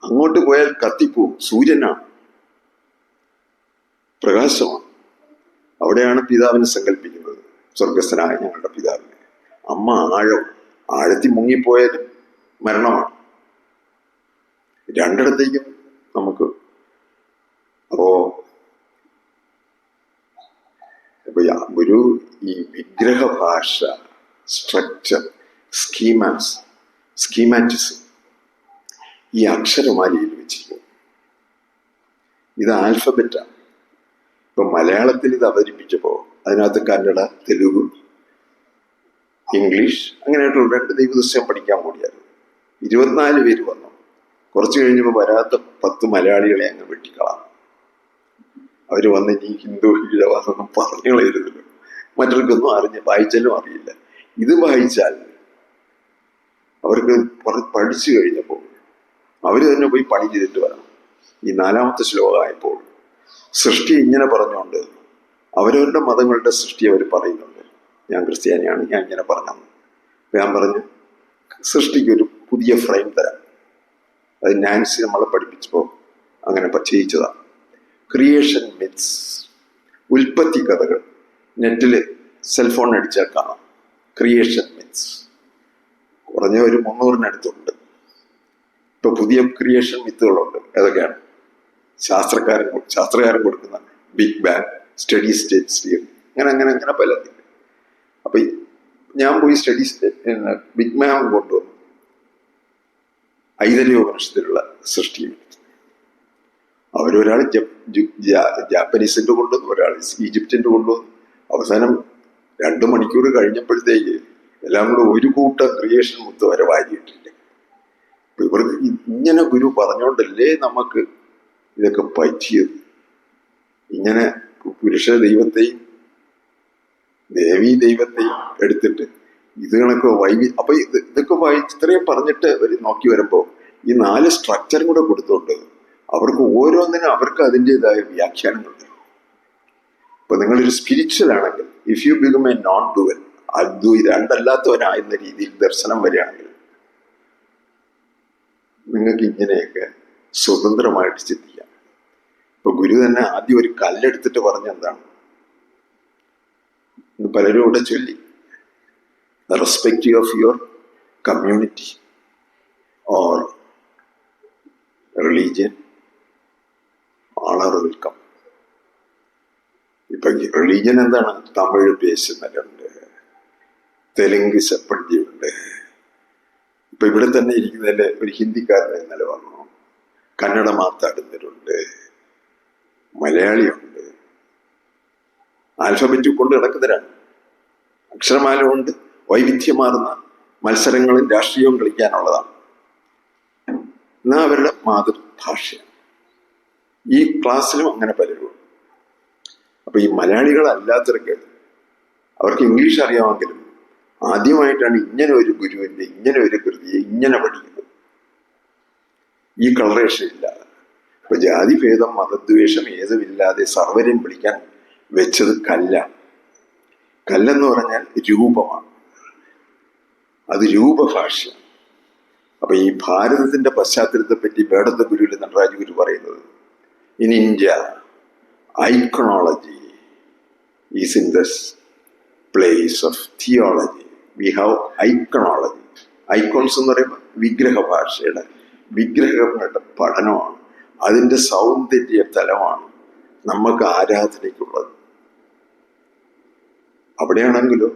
അങ്ങോട്ട് പോയാൽ കത്തിപ്പോവും. സൂര്യനാണ്, പ്രകാശമാണ്. അവിടെയാണ് പിതാവിനെ സങ്കല്പിക്കുന്നത്, സ്വർഗസ്ഥനായ ഞങ്ങളുടെ പിതാവിനെ. അമ്മ ആഴം, ആഴത്തിൽ മുങ്ങിപ്പോയാലും മരണമാണ്. രണ്ടിടത്തേക്കും നമുക്ക്. അപ്പോ ഗുരു ഈ വിഗ്രഹ ഭാഷ, സ്ട്രക്ചർ, സ്കീമാറ്റിസം ഈ അക്ഷരമാലയിൽ വെച്ചിരിക്കുന്നു. ഇത് ആൽഫബറ്റാണ്. ഇപ്പൊ മലയാളത്തിൽ ഇത് അവതരിപ്പിച്ചപ്പോ അതിനകത്ത് കന്നഡ, തെലുഗു, ഇംഗ്ലീഷ് അങ്ങനെയായിട്ടുള്ള 2 ദൈവദൃശ്യം പഠിക്കാൻ കൂടിയായിരുന്നു. 24 പേര് വന്നു. കുറച്ച് കഴിഞ്ഞപ്പോൾ വരാത്ത 10 മലയാളികളെ അങ്ങ് വെട്ടിക്കളാം. അവര് വന്ന് ഇനി ഹിന്ദു ഈഴവാന്നൊന്നും പറഞ്ഞു കളയരുതല്ലോ. മറ്റവർക്കൊന്നും വായിച്ചാലും അറിയില്ല. ഇത് വായിച്ചാൽ അവർക്ക് പഠിച്ചു കഴിഞ്ഞപ്പോൾ അവര് തന്നെ പോയി പണി ചെയ്തിട്ട് വരണം. ഈ 4ാമത്തെ ശ്ലോകമായപ്പോൾ സൃഷ്ടി ഇങ്ങനെ പറഞ്ഞുകൊണ്ട് അവരവരുടെ മതങ്ങളുടെ സൃഷ്ടി അവർ പറയുന്നുണ്ട്. ഞാൻ ക്രിസ്ത്യാനിയാണ്, ഞാൻ ഇങ്ങനെ പറഞ്ഞു. ഞാൻ പറഞ്ഞു സൃഷ്ടിക്കൊരു പുതിയ ഫ്രെയിം തരാം. അത് നാൻസി നമ്മളെ പഠിപ്പിച്ചപ്പോൾ അങ്ങനെ ചെയ്യിച്ചതാണ്. ക്രിയേഷൻ മിത്സ്, ഉൽപ്പത്തി കഥകൾ. നെറ്റില് സെൽഫോൺ അടിച്ചാൽ കാണാം. ക്രിയേഷൻ മിത്സ് കുറഞ്ഞ ഒരു 300-നടുത്തുണ്ട്. ഇപ്പൊ പുതിയ ക്രിയേഷൻ മിത്തുകളുണ്ട്. ഏതൊക്കെയാണ്? ശാസ്ത്രകാരൻ കൊടുക്കുന്ന big bang, steady state theory, അങ്ങനെ പലതും. അപ്പൊ ഞാൻ പോയി ബിഗ് ബാങ് കൊണ്ടുവന്നു. ഐതര്യോപനിഷത്തിലുള്ള സൃഷ്ടിയും അവരൊരാൾ ജാപ്പനീസിന്റെ കൊണ്ടുവന്നു, ഒരാൾ ഈജിപ്തിന്റെ കൊണ്ടുവന്നു. അവസാനം 2 മണിക്കൂർ കഴിഞ്ഞപ്പോഴത്തേക്ക് എല്ലാം കൂടെ ഒരു കൂട്ടം ക്രിയേഷൻ മുത്ത് വരെ വാരിയിട്ടില്ല. അപ്പൊ ഇവർക്ക് ഇങ്ങനെ ഗുരു പറഞ്ഞോണ്ടല്ലേ നമുക്ക് ഇതൊക്കെ പറ്റിയത്. ഇങ്ങനെ പുരുഷ ദൈവത്തെയും ദേവീ ദൈവത്തെയും എടുത്തിട്ട് ഇത് കണക്ക് അപ്പൊ ഇതൊക്കെ വായിച്ച് ഇത്രയും പറഞ്ഞിട്ട് അവർ നോക്കി വരുമ്പോ ഈ 4 സ്ട്രക്ചറും കൂടെ കൊടുത്തുകൊണ്ട് അവർക്ക് ഓരോന്നിനും അവർക്ക് അതിൻ്റെതായ വ്യാഖ്യാനങ്ങളുണ്ട്. ഇപ്പൊ നിങ്ങളൊരു സ്പിരിച്വൽ ആണെങ്കിൽ, if you become a non dual, രണ്ടല്ലാത്തവനായിരുന്ന രീതിയിൽ ദർശനം വരികയാണെങ്കിൽ നിങ്ങൾക്ക് ഇങ്ങനെയൊക്കെ സ്വതന്ത്രമായിട്ട് ചിന്തിക്കാം. ഇപ്പൊ ഗുരു തന്നെ ആദ്യം ഒരു കല്ലെടുത്തിട്ട് പറഞ്ഞെന്താണ്, പലരും ഇവിടെ ചൊല്ലി, respect of your community or religion, all are welcome. ഇപ്പൊ റിലീജിയൻ എന്താണ്? തമിഴ് പേശുന്നവരുണ്ട്, തെലുങ്ക് സെപ്പറേറ്റിയുണ്ട്. ഇപ്പൊ ഇവിടെ തന്നെ ഇരിക്കുന്നതിൽ ഒരു ഹിന്ദിക്കാരൻ ഇന്നലെ വന്നു, കന്നഡ മാതാടുന്നവരുണ്ട്, മലയാളിയുണ്ട്. ആൽഫബറ്റ് കൊണ്ട് നടക്കുന്നവരാണ്. അക്ഷരമാല കൊണ്ട് വൈവിധ്യമാർന്ന മത്സരങ്ങളും രാഷ്ട്രീയവും കളിക്കാനുള്ളതാണ്. എന്നാൽ അവരുടെ മാതൃഭാഷയാണ്. ഈ ക്ലാസ്സിലും അങ്ങനെ പലരും. അപ്പൊ ഈ മലയാളികളല്ലാത്തവർക്ക്, അവർക്ക് ഇംഗ്ലീഷ് അറിയാമെങ്കിലും ആദ്യമായിട്ടാണ് ഇങ്ങനെ ഒരു ഗുരുവിന്റെ ഇങ്ങനെ ഒരു കൃതിയെ ഇങ്ങനെ പഠിക്കുന്നത്, ഈ കളറേഷൻ ഇല്ലാതെ. ഇപ്പൊ ജാതിഭേദം മതദ്വേഷം ഏതുമില്ലാതെ സർവരെയും വിളിക്കാൻ വെച്ചത് കല്ലാണ്. കല്ലെന്ന് പറഞ്ഞാൽ രൂപമാണ്, അത് രൂപഭാഷയാണ്. അപ്പൊ ഈ ഭാരതത്തിന്റെ പശ്ചാത്തലത്തെ പറ്റി വേടത്ത ഗുരുവിൽ നടരാജ ഗുരു പറയുന്നത്, in India iconology is in this place of theology. We have iconology. Icons എന്ന് പറയുമ്പോൾ വിഗ്രഹ ഭാഷയുടെ വിഗ്രഹങ്ങളുടെ പഠനമാണ്, അതിൻ്റെ സൗന്ദര്യ തലമാണ് നമുക്ക് ആരാധനയ്ക്കുള്ളത്. അവിടെയാണെങ്കിലോ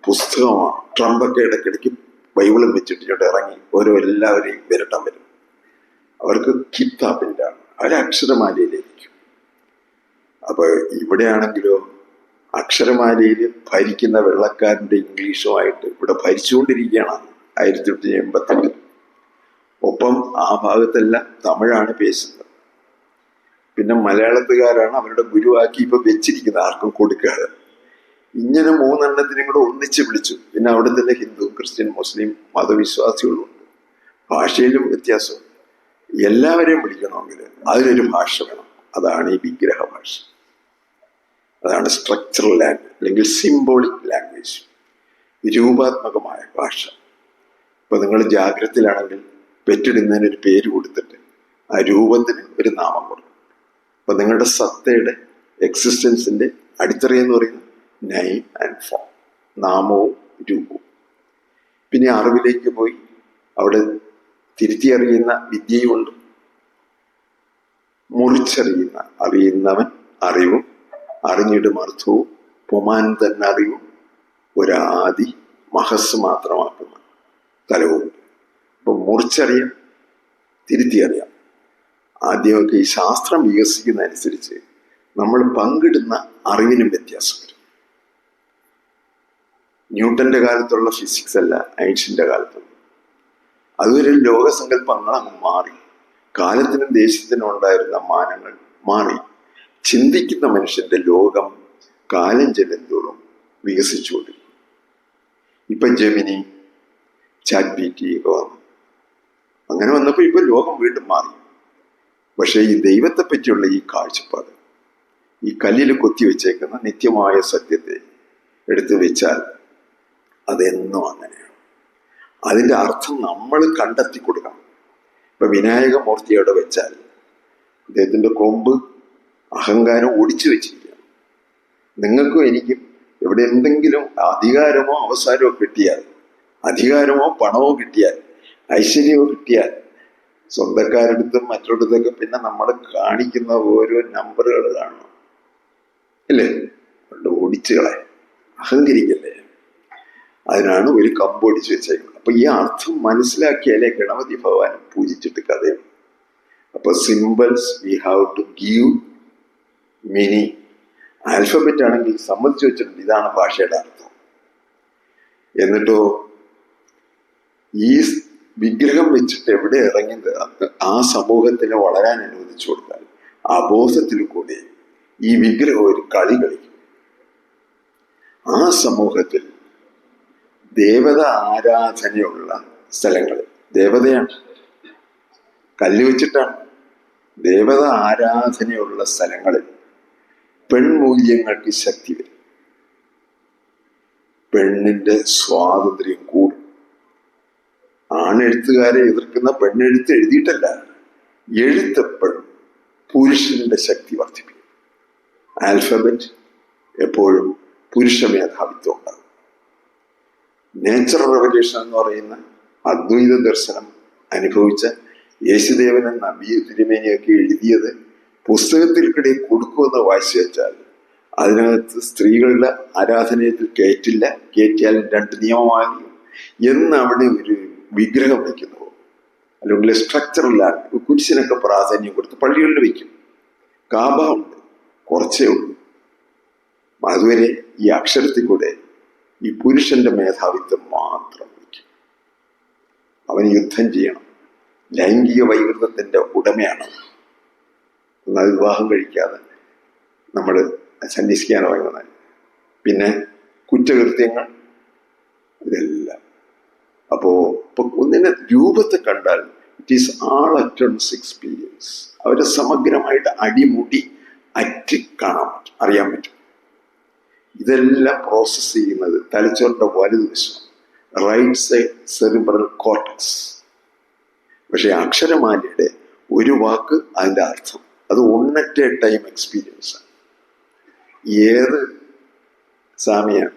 പുസ്തകമാണ്. ട്രംപൊക്കെ ഇടയ്ക്കിടയ്ക്ക് ബൈബിളും വെച്ചിട്ട് ഇവിടെ ഇറങ്ങി എല്ലാവരെയും വിരട്ടാൻ വരും. അവർക്ക് കിതാബിൻ്റെ ആണ്, അവർ അക്ഷരമാലയിലേക്കും. അപ്പൊ ഇവിടെയാണെങ്കിലോ അക്ഷരമാലയിൽ ഭരിക്കുന്ന വെള്ളക്കാരൻ്റെ ഇംഗ്ലീഷുമായിട്ട് ഇവിടെ ഭരിച്ചുകൊണ്ടിരിക്കുകയാണ് 1888. ഒപ്പം ആ ഭാഗത്തെല്ലാം തമിഴാണ് പേശുന്നത്. പിന്നെ മലയാളത്തുകാരാണ് അവരുടെ ഗുരുവാക്കി ഇപ്പൊ വെച്ചിരിക്കുന്നത്, ആർക്കും കൊടുക്കാതെ. ഇങ്ങനെ 3 കൂടെ ഒന്നിച്ച് വിളിച്ചു. പിന്നെ അവിടെ തന്നെ ഹിന്ദു, ക്രിസ്ത്യൻ, മുസ്ലിം മതവിശ്വാസികളുണ്ട്. ഭാഷയിലും വ്യത്യാസം. എല്ലാവരെയും വിളിക്കണമെങ്കിൽ അതിനൊരു ഭാഷ വേണം. അതാണ് ഈ വിഗ്രഹ ഭാഷ. അതാണ് സ്ട്രക്ചറൽ ലാംഗ്വേജ് അല്ലെങ്കിൽ സിംബോളിക് ലാംഗ്വേജ്, രൂപാത്മകമായ ഭാഷ. ഇപ്പൊ നിങ്ങൾ ജാഗ്രതയിലാണെങ്കിൽ പെറ്റിടുന്നതിന് ഒരു പേര് കൊടുത്തിട്ട് ആ രൂപത്തിന് ഒരു നാമം കൊടുക്കും. അപ്പൊ നിങ്ങളുടെ സത്തയുടെ എക്സിസ്റ്റൻസിന്റെ അടിത്തറയെന്ന് പറയുന്നത് നെയിം ആൻഡ് ഫോം, നാമവും രൂപവും. പിന്നെ അറിവിലേക്ക് പോയി അവിടെ തിരുത്തിയറിയുന്ന വിദ്യയുമുണ്ട്, മുറിച്ചറിയുന്ന അറിയുന്നവൻ അറിവും അറിഞ്ഞിടും അർത്ഥവും പുമാൻ തന്നെ അറിവും ഒരാദി മഹസ് മാത്രമാക്കുന്ന തലവും. ഇപ്പൊ മുറിച്ചറിയാം, തിരുത്തിയറിയാം. ആദ്യമൊക്കെ ഈ ശാസ്ത്രം വികസിക്കുന്നതനുസരിച്ച് നമ്മൾ പങ്കിടുന്ന അറിവിനും വ്യത്യാസം വരും. ന്യൂട്ടന്റെ കാലത്തുള്ള ഫിസിക്സ് അല്ല ഐൻസ്റ്റീന്റെ കാലത്തുള്ള. അതുവരെ ലോകസങ്കല്പങ്ങൾ അങ്ങ് മാറി. കാലത്തിനും ദേശത്തിനും ഉണ്ടായിരുന്ന മാനങ്ങൾ മാറി. ചിന്തിക്കുന്ന മനുഷ്യന്റെ ലോകം കാലം ചെല്ലുന്തോറും വികസിച്ചുകൊണ്ടിരിക്കും. ഇപ്പൊ ജെമിനി, ChatGPT ഒക്കെ വന്നു. അങ്ങനെ വന്നപ്പോൾ ഇപ്പൊ ലോകം വീണ്ടും മാറി. പക്ഷെ ഈ ദൈവത്തെ പറ്റിയുള്ള ഈ കാഴ്ചപ്പാട്, ഈ കല്ലിൽ കൊത്തിവെച്ചേക്കുന്ന നിത്യമായ സത്യത്തെ എടുത്തു വെച്ചാൽ അതെന്നും അങ്ങനെയാണ്. അതിൻ്റെ അർത്ഥം നമ്മൾ കണ്ടെത്തി കൊടുക്കണം. ഇപ്പൊ വിനായക മൂർത്തിയോടെ വെച്ചാൽ അദ്ദേഹത്തിന്റെ കൊമ്പ് അഹങ്കാരം ഒടിച്ചു വെച്ചിരിക്കുകയാണ്. നിങ്ങൾക്കും എനിക്കും എവിടെ എന്തെങ്കിലും അധികാരമോ അവസാരമോ കിട്ടിയാൽ, അധികാരമോ പണമോ കിട്ടിയാൽ, ഐശ്വര്യമോ കിട്ടിയാൽ, സ്വന്തക്കാരടുത്തും മറ്റൊരിടത്തൊക്കെ പിന്നെ നമ്മൾ കാണിക്കുന്ന ഓരോ നമ്പറുകൾ കാണണം, അല്ലേ? ഓടിച്ചുകളെ അഹങ്കരിക്കല്ലേ. അതിനാണ് ഒരു കമ്പ് ഒടിച്ചു വെച്ചേക്കുന്നത്. അപ്പൊ ഈ അർത്ഥം മനസ്സിലാക്കിയാലേ ഗണപതി ഭഗവാൻ പൂജിച്ചിട്ട് കഥയാണ്. അപ്പൊ symbols we have to give meaning. Alphabet ആണെങ്കിൽ സമ്മതിച്ചു വെച്ചിട്ടുണ്ട്, ഇതാണ് ഭാഷയുടെ അർത്ഥം. എന്നിട്ടോ ഈ വിഗ്രഹം വെച്ചിട്ട് എവിടെ ഇറങ്ങിയത് ആ സമൂഹത്തിന് വളരാൻ അനുവദിച്ചു കൊടുത്താൽ അബോധത്തിൽ കൂടി ഈ വിഗ്രഹം ഒരു കളി കളിക്കും. ആ സമൂഹത്തിൽ ദേവത ആരാധനയുള്ള സ്ഥലങ്ങളിൽ, ദേവതയാണ്, കല്ല് വെച്ചിട്ടാണ്, ദേവത ആരാധനയുള്ള സ്ഥലങ്ങളിൽ പെൺമൂല്യങ്ങൾക്ക് ശക്തി വരും. പെണ്ണിന്റെ സ്വാതന്ത്ര്യം കൂടും. ആണെഴുത്തുകാരെ എതിർക്കുന്ന പെണ്ണെഴുത്ത് എഴുതിയിട്ടല്ല, എഴുത്തപ്പോഴും പുരുഷന്റെ ശക്തി വർദ്ധിപ്പിക്കും. ആൽഫബറ്റ് എപ്പോഴും പുരുഷ മേധാവിത്വം ഉണ്ടാകും. നേച്ചർ റെവല്യൂഷൻ എന്ന് പറയുന്ന അദ്വൈത ദർശനം അനുഭവിച്ച യേശുദേവനും നബി തിരുമേനിയൊക്കെ എഴുതിയത് പുസ്തകത്തിൽക്കിടെ കൊടുക്കുമെന്ന് വായിച്ചു വെച്ചാൽ അതിനകത്ത് സ്ത്രീകളുടെ ആരാധനയത്തിൽ കയറ്റില്ല, കയറ്റിയാൽ 2 നിയമമായി എന്ന് അവിടെ ഒരു വിഗ്രഹം വയ്ക്കുന്നു. അല്ലെങ്കിൽ സ്ട്രക്ചറിലാണ് കുരിശിനൊക്കെ പ്രാധാന്യം കൊടുത്ത് പള്ളികളിൽ വയ്ക്കും. കാബ ഉണ്ട്, കുറച്ചേ ഉള്ളൂ. അതുവരെ ഈ അക്ഷരത്തിൽ കൂടെ ഈ പുരുഷന്റെ മേധാവിത്വം മാത്രം വയ്ക്കും. അവൻ യുദ്ധം ചെയ്യണം. ലൈംഗിക വൈകൃതത്തിന്റെ ഉടമയാണ്. എന്നാൽ വിവാഹം കഴിക്കാതെ നമ്മൾ സന്യസിക്കാൻ ഇറങ്ങുന്നത്. പിന്നെ കുറ്റകൃത്യങ്ങൾ, ഇതെല്ലാം. ഇപ്പൊ ഒന്നിനെ രൂപത്തെ കണ്ടാൽ ഇറ്റ് ഈസ് ആൾ അറ്റൻസ് എക്സ്പീരിയൻസ്. അവരെ സമഗ്രമായിട്ട് അടിമുടി അറ്റി കാണാൻ പറ്റും, അറിയാൻ പറ്റും. ഇതെല്ലാം പ്രോസസ് ചെയ്യുന്നത് തലച്ചോറിന്റെ വലതുവശം, റൈറ്റ് സൈഡ് സെറിബ്രൽ കോർട്ടക്സ്. പക്ഷെ അക്ഷരമാലയുടെ ഒരു വാക്ക്, അതിൻ്റെ അർത്ഥം, അത് ഒന്നറ്റ ടൈം എക്സ്പീരിയൻസ് ആണ്. ഏത് സ്വാമിയാണ്?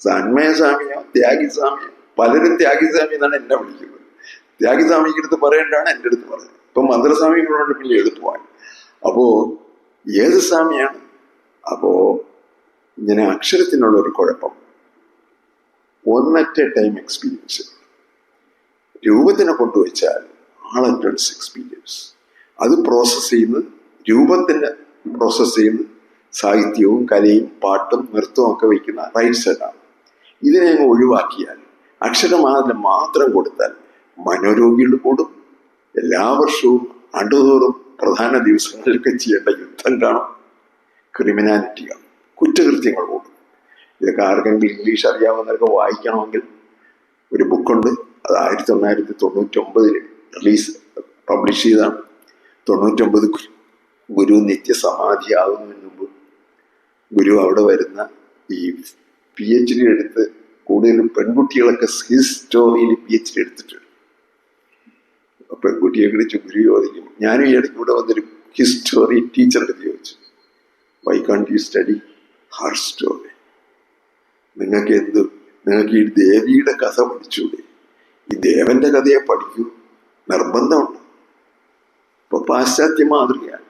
സന്മയ സ്വാമിയോ ത്യാഗി സ്വാമിയോ? പലരും ത്യാഗിസ്വാമി എന്നാണ് എന്നെ വിളിക്കുന്നത്. ത്യാഗിസ്വാമിക്ക് അടുത്ത് പറയേണ്ടതാണ് എൻ്റെ അടുത്ത് പറഞ്ഞത്. ഇപ്പൊ മന്ത്രസ്വാമികളോട് പിന്നെ എളുപ്പമായി. അപ്പോ ഏത് സ്വാമിയാണ്? അപ്പോ ഇങ്ങനെ അക്ഷരത്തിനുള്ള ഒരു കുഴപ്പം, ഒന്നറ്റ ടൈം എക്സ്പീരിയൻസ്. രൂപത്തിനെ കൊണ്ടുവച്ചാൽ ആളറ്റൻസ് എക്സ്പീരിയൻസ്. അത് പ്രോസസ് ചെയ്യുന്നത്, രൂപത്തിന് പ്രോസസ് ചെയ്യുന്നത് സാഹിത്യവും കലയും പാട്ടും നൃത്തവും ഒക്കെ വയ്ക്കുന്ന റൈറ്റ് സൈഡാണ്. ഇതിനെ അങ്ങ് ഒഴിവാക്കിയാൽ, അക്ഷരമാല മാത്രം കൊടുത്താൽ മനോരോഗികൾ കൂടും. എല്ലാ വർഷവും ആണ്ടുതോറും പ്രധാന ദിവസങ്ങളിലൊക്കെ ചെയ്യേണ്ട യുദ്ധം കാണും, ക്രിമിനാലിറ്റി കാണും, കുറ്റകൃത്യങ്ങൾ കൂടും. ഇതൊക്കെ ആർക്കെങ്കിലും ഇംഗ്ലീഷ് അറിയാവുന്നവർക്ക് വായിക്കണമെങ്കിൽ ഒരു ബുക്കുണ്ട്. അത് 1999 പബ്ലിഷ് ചെയ്താണ്. 99 ഗുരു നിത്യസമാധിയാകുന്നതിന് മുമ്പ് ഗുരു അവിടെ വരുന്ന ഈ PhD എടുത്ത്, കൂടുതലും പെൺകുട്ടികളൊക്കെ ഹിസ്റ്റോറിയിൽ PhD എടുത്തിട്ടുണ്ട്. പെൺകുട്ടിയെ വിളിച്ച് ഗുരു ചോദിക്കും. ഞാനും ഈ ഇടയ്ക്ക് ഇവിടെ വന്നൊരു ഹിസ്റ്റോറി ടീച്ചറുടെ ചോദിച്ചു, വൈ കാണ്ട് യു സ്റ്റഡി ഹർ സ്റ്റോറി? നിങ്ങൾക്ക് ഈ ദേവിയുടെ കഥ പഠിച്ചൂടെ? ഈ ദേവന്റെ കഥയെ പഠിക്കൂ, നിർബന്ധമുണ്ട്. ഇപ്പൊ പാശ്ചാത്യ മാതൃകയാണ്.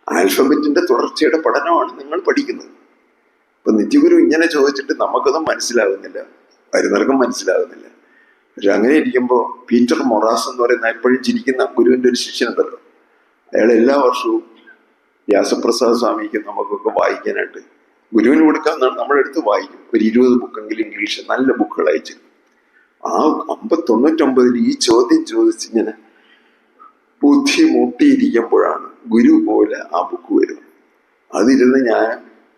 ആൽഫബറ്റിന്റെ തുടർച്ചയുടെ പഠനമാണ് നിങ്ങൾ പഠിക്കുന്നത്. ഇപ്പൊ നിത്യഗുരു ഇങ്ങനെ ചോദിച്ചിട്ട് നമുക്കൊന്നും മനസ്സിലാകുന്നില്ല, വരുന്നവർക്കും മനസ്സിലാകുന്നില്ല. പക്ഷെ അങ്ങനെ ഇരിക്കുമ്പോൾ പീറ്റർ മൊറാസ് എന്ന് പറയുന്ന എപ്പോഴും ചിരിക്കുന്ന ഗുരുവിന്റെ ഒരു ശിഷ്യനുണ്ടല്ലോ, അയാൾ എല്ലാ വർഷവും വ്യാസപ്രസാദ് സ്വാമിക്ക് നമുക്കൊക്കെ വായിക്കാനായിട്ട് ഗുരുവിന് കൊടുക്കാമെന്നാണ് നമ്മളെടുത്ത് വായിക്കും. ഒരു 20 ബുക്കെങ്കിലും ഇംഗ്ലീഷ് നല്ല ബുക്കുകൾ അയച്ചു. ആ 99 ഈ ചോദ്യം ചോദിച്ചിങ്ങനെ ബുദ്ധി മുട്ടിയിരിക്കുമ്പോഴാണ് ഗുരു പോലെ ആ ബുക്ക് വരുന്നത്. അതിരുന്ന്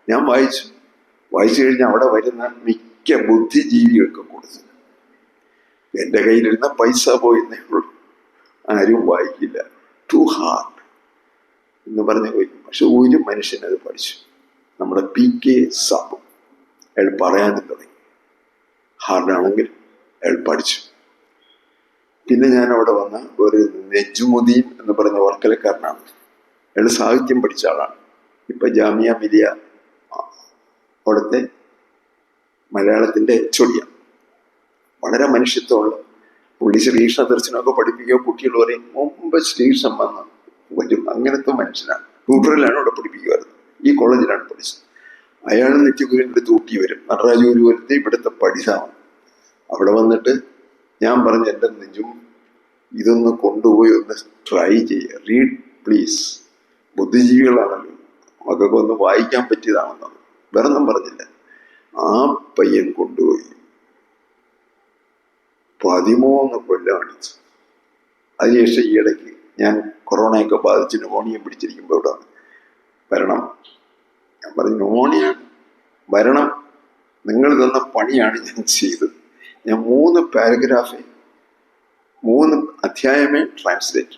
ഞാൻ വായിച്ചു കഴിഞ്ഞ് അവിടെ വരുന്ന മിക്ക ബുദ്ധിജീവികൾക്കും കൊടുത്തു. എൻ്റെ കയ്യിലിരുന്ന പൈസ പോയെന്നേ ഉള്ളൂ, ആരും വായിക്കില്ല. ടു ഹാർഡ് എന്ന് പറഞ്ഞ് പോയി. പക്ഷെ ഒരു മനുഷ്യനത് പഠിച്ചു, നമ്മുടെ PK സാബു. അയാൾ പറയാനും തുടങ്ങി. ഹാർഡാണെങ്കിൽ അയാൾ പഠിച്ചു. പിന്നെ ഞാൻ അവിടെ വന്ന ഒരു നെജുമുദ്ദീൻ എന്ന് പറയുന്ന വർക്കലക്കാരനാണ്. അയാൾ സാഹിത്യം പഠിച്ച ആളാണ്. ഇപ്പൊ ജാമിയ മിലിയ അവിടുത്തെ മലയാളത്തിന്റെ HOD. വളരെ മനുഷ്യത്വമുള്ള പുള്ളി. ശ്രീകൃഷ്ണ ദർശനമൊക്കെ പഠിപ്പിക്കുക. കുട്ടികൾ പറയും മുമ്പ് ശ്രീകൃഷ്ണൻ വന്ന് വരും. അങ്ങനത്തെ മനുഷ്യനാണ്. ട്യൂട്ടറിലാണ് അവിടെ പഠിപ്പിക്കുമായിരുന്നു. ഈ കോളേജിലാണ് പഠിച്ചത്. അയാൾ നിത്യഗുരുവിൻ്റെ തൂട്ടി വരും. നടരാജ ഗുരുവരത്തെ ഇവിടുത്തെ പഠിതാണ്. അവിടെ വന്നിട്ട് ഞാൻ പറഞ്ഞു, എൻ്റെ നെഞ്ചും ഇതൊന്ന് കൊണ്ടുപോയി ഒന്ന് ട്രൈ ചെയ്യുക, റീഡ് പ്ലീസ്. ബുദ്ധിജീവികളാണല്ലോ, മക്കൾക്ക് ഒന്ന് വായിക്കാൻ പറ്റിയതാണെന്നാണ്. വേറൊന്നും പറഞ്ഞില്ല. ആ പയ്യൻ കൊണ്ടുപോയി 13 കൊല്ലം അടിച്ചു. അതിനുശേഷം ഈ ഇടയ്ക്ക് ഞാൻ കൊറോണയൊക്കെ ബാധിച്ച് ന്യൂമോണിയ പിടിച്ചിരിക്കുമ്പോൾ ഇവിടെ വരണം. ഞാൻ പറഞ്ഞു, ന്യൂമോണിയ വരണം, നിങ്ങൾ തന്ന പണിയാണ് ഞാൻ ചെയ്തത്. ഞാൻ 3 പാരഗ്രാഫേ 3 അധ്യായമേ ട്രാൻസ്ലേറ്റ്.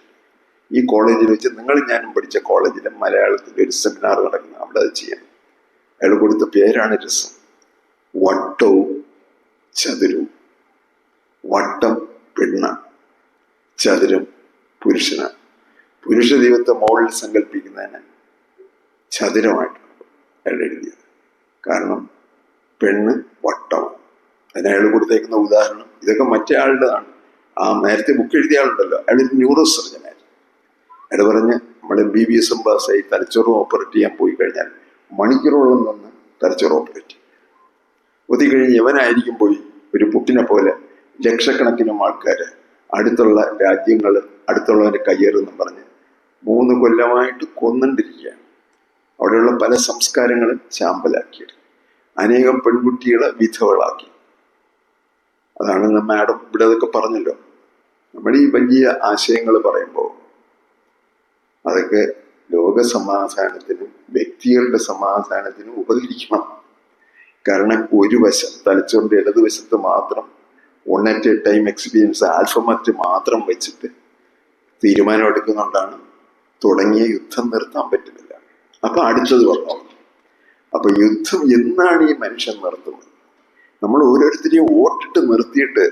ഈ കോളേജിൽ വെച്ച്, ഞാനും പഠിച്ച കോളേജിലെ മലയാളത്തിൻ്റെ ഒരു സെമിനാർ നടക്കുന്ന അവിടെ അത് ചെയ്യാം. അയാൾ കൊടുത്ത പേരാണ് രസം. വട്ടവും ചതുരവും. വട്ടം പെണ്ണാണ്, ചതുരം പുരുഷനാണ്. പുരുഷ ദൈവത്തെ മുകളിൽ സങ്കല്പിക്കുന്നതിന് ചതുരമായിട്ടാണ് അയാൾ എഴുതിയത്. കാരണം പെണ്ണ് വട്ടമാണ്. അതിന് അയാൾ കൊടുത്തേക്കുന്ന ഉദാഹരണം ഇതൊക്കെ മറ്റേ ആളുടേതാണ്. ആ നേരത്തെ ബുക്ക് എഴുതിയ ആളുണ്ടല്ലോ, അയാളൊരു ന്യൂറോ സർജനായിരുന്നു. അയാൾ പറഞ്ഞ് നമ്മൾ MBBS പാസ്സായി തലച്ചോറ് ഓപ്പറേറ്റ് ചെയ്യാൻ പോയി കഴിഞ്ഞാൽ മണിക്കൂറോളം നിന്ന് തലച്ചോറ് ഓപ്പറേറ്റ് ചെയ്യും. ഒത്തിക്കഴിഞ്ഞ് യവനായിരിക്കും പോയി ഒരു പുട്ടിനെ പോലെ ലക്ഷക്കണക്കിനും ആൾക്കാർ അടുത്തുള്ള രാജ്യങ്ങൾ അടുത്തുള്ളവൻ്റെ കയ്യേറെന്നും പറഞ്ഞ് 3 കൊല്ലമായിട്ട് കൊന്നുകൊണ്ടിരിക്കുകയാണ്. അവിടെയുള്ള പല സംസ്കാരങ്ങളും ചാമ്പലാക്കിയത്. അനേകം പെൺകുട്ടികളെ വിധവകളാക്കി. അതാണ് മാഡം ഇവിടെ അതൊക്കെ പറഞ്ഞല്ലോ. നമ്മൾ ഈ വലിയ ആശയങ്ങൾ പറയുമ്പോൾ അതൊക്കെ ലോക സമാധാനത്തിനും വ്യക്തികളുടെ സമാധാനത്തിനും ഉപകരിക്കണം. കാരണം ഒരു വശം തലച്ചോറിന്റെ ഇടതുവശത്ത് മാത്രം 1 at a time എക്സ്പീരിയൻസ് ആൽഫമറ്റ് മാത്രം വെച്ചിട്ട് തീരുമാനം എടുക്കുന്നുകൊണ്ടാണ് തുടങ്ങിയ യുദ്ധം നിർത്താൻ പറ്റുന്നില്ല. അപ്പൊ അടുത്തത് പറഞ്ഞു. അപ്പൊ യുദ്ധം എന്നാണ് ഈ മനുഷ്യൻ നിർത്തുന്നത്? നമ്മൾ ഓരോരുത്തരെയും വോട്ടിട്ട് നിർത്തിയിട്ട്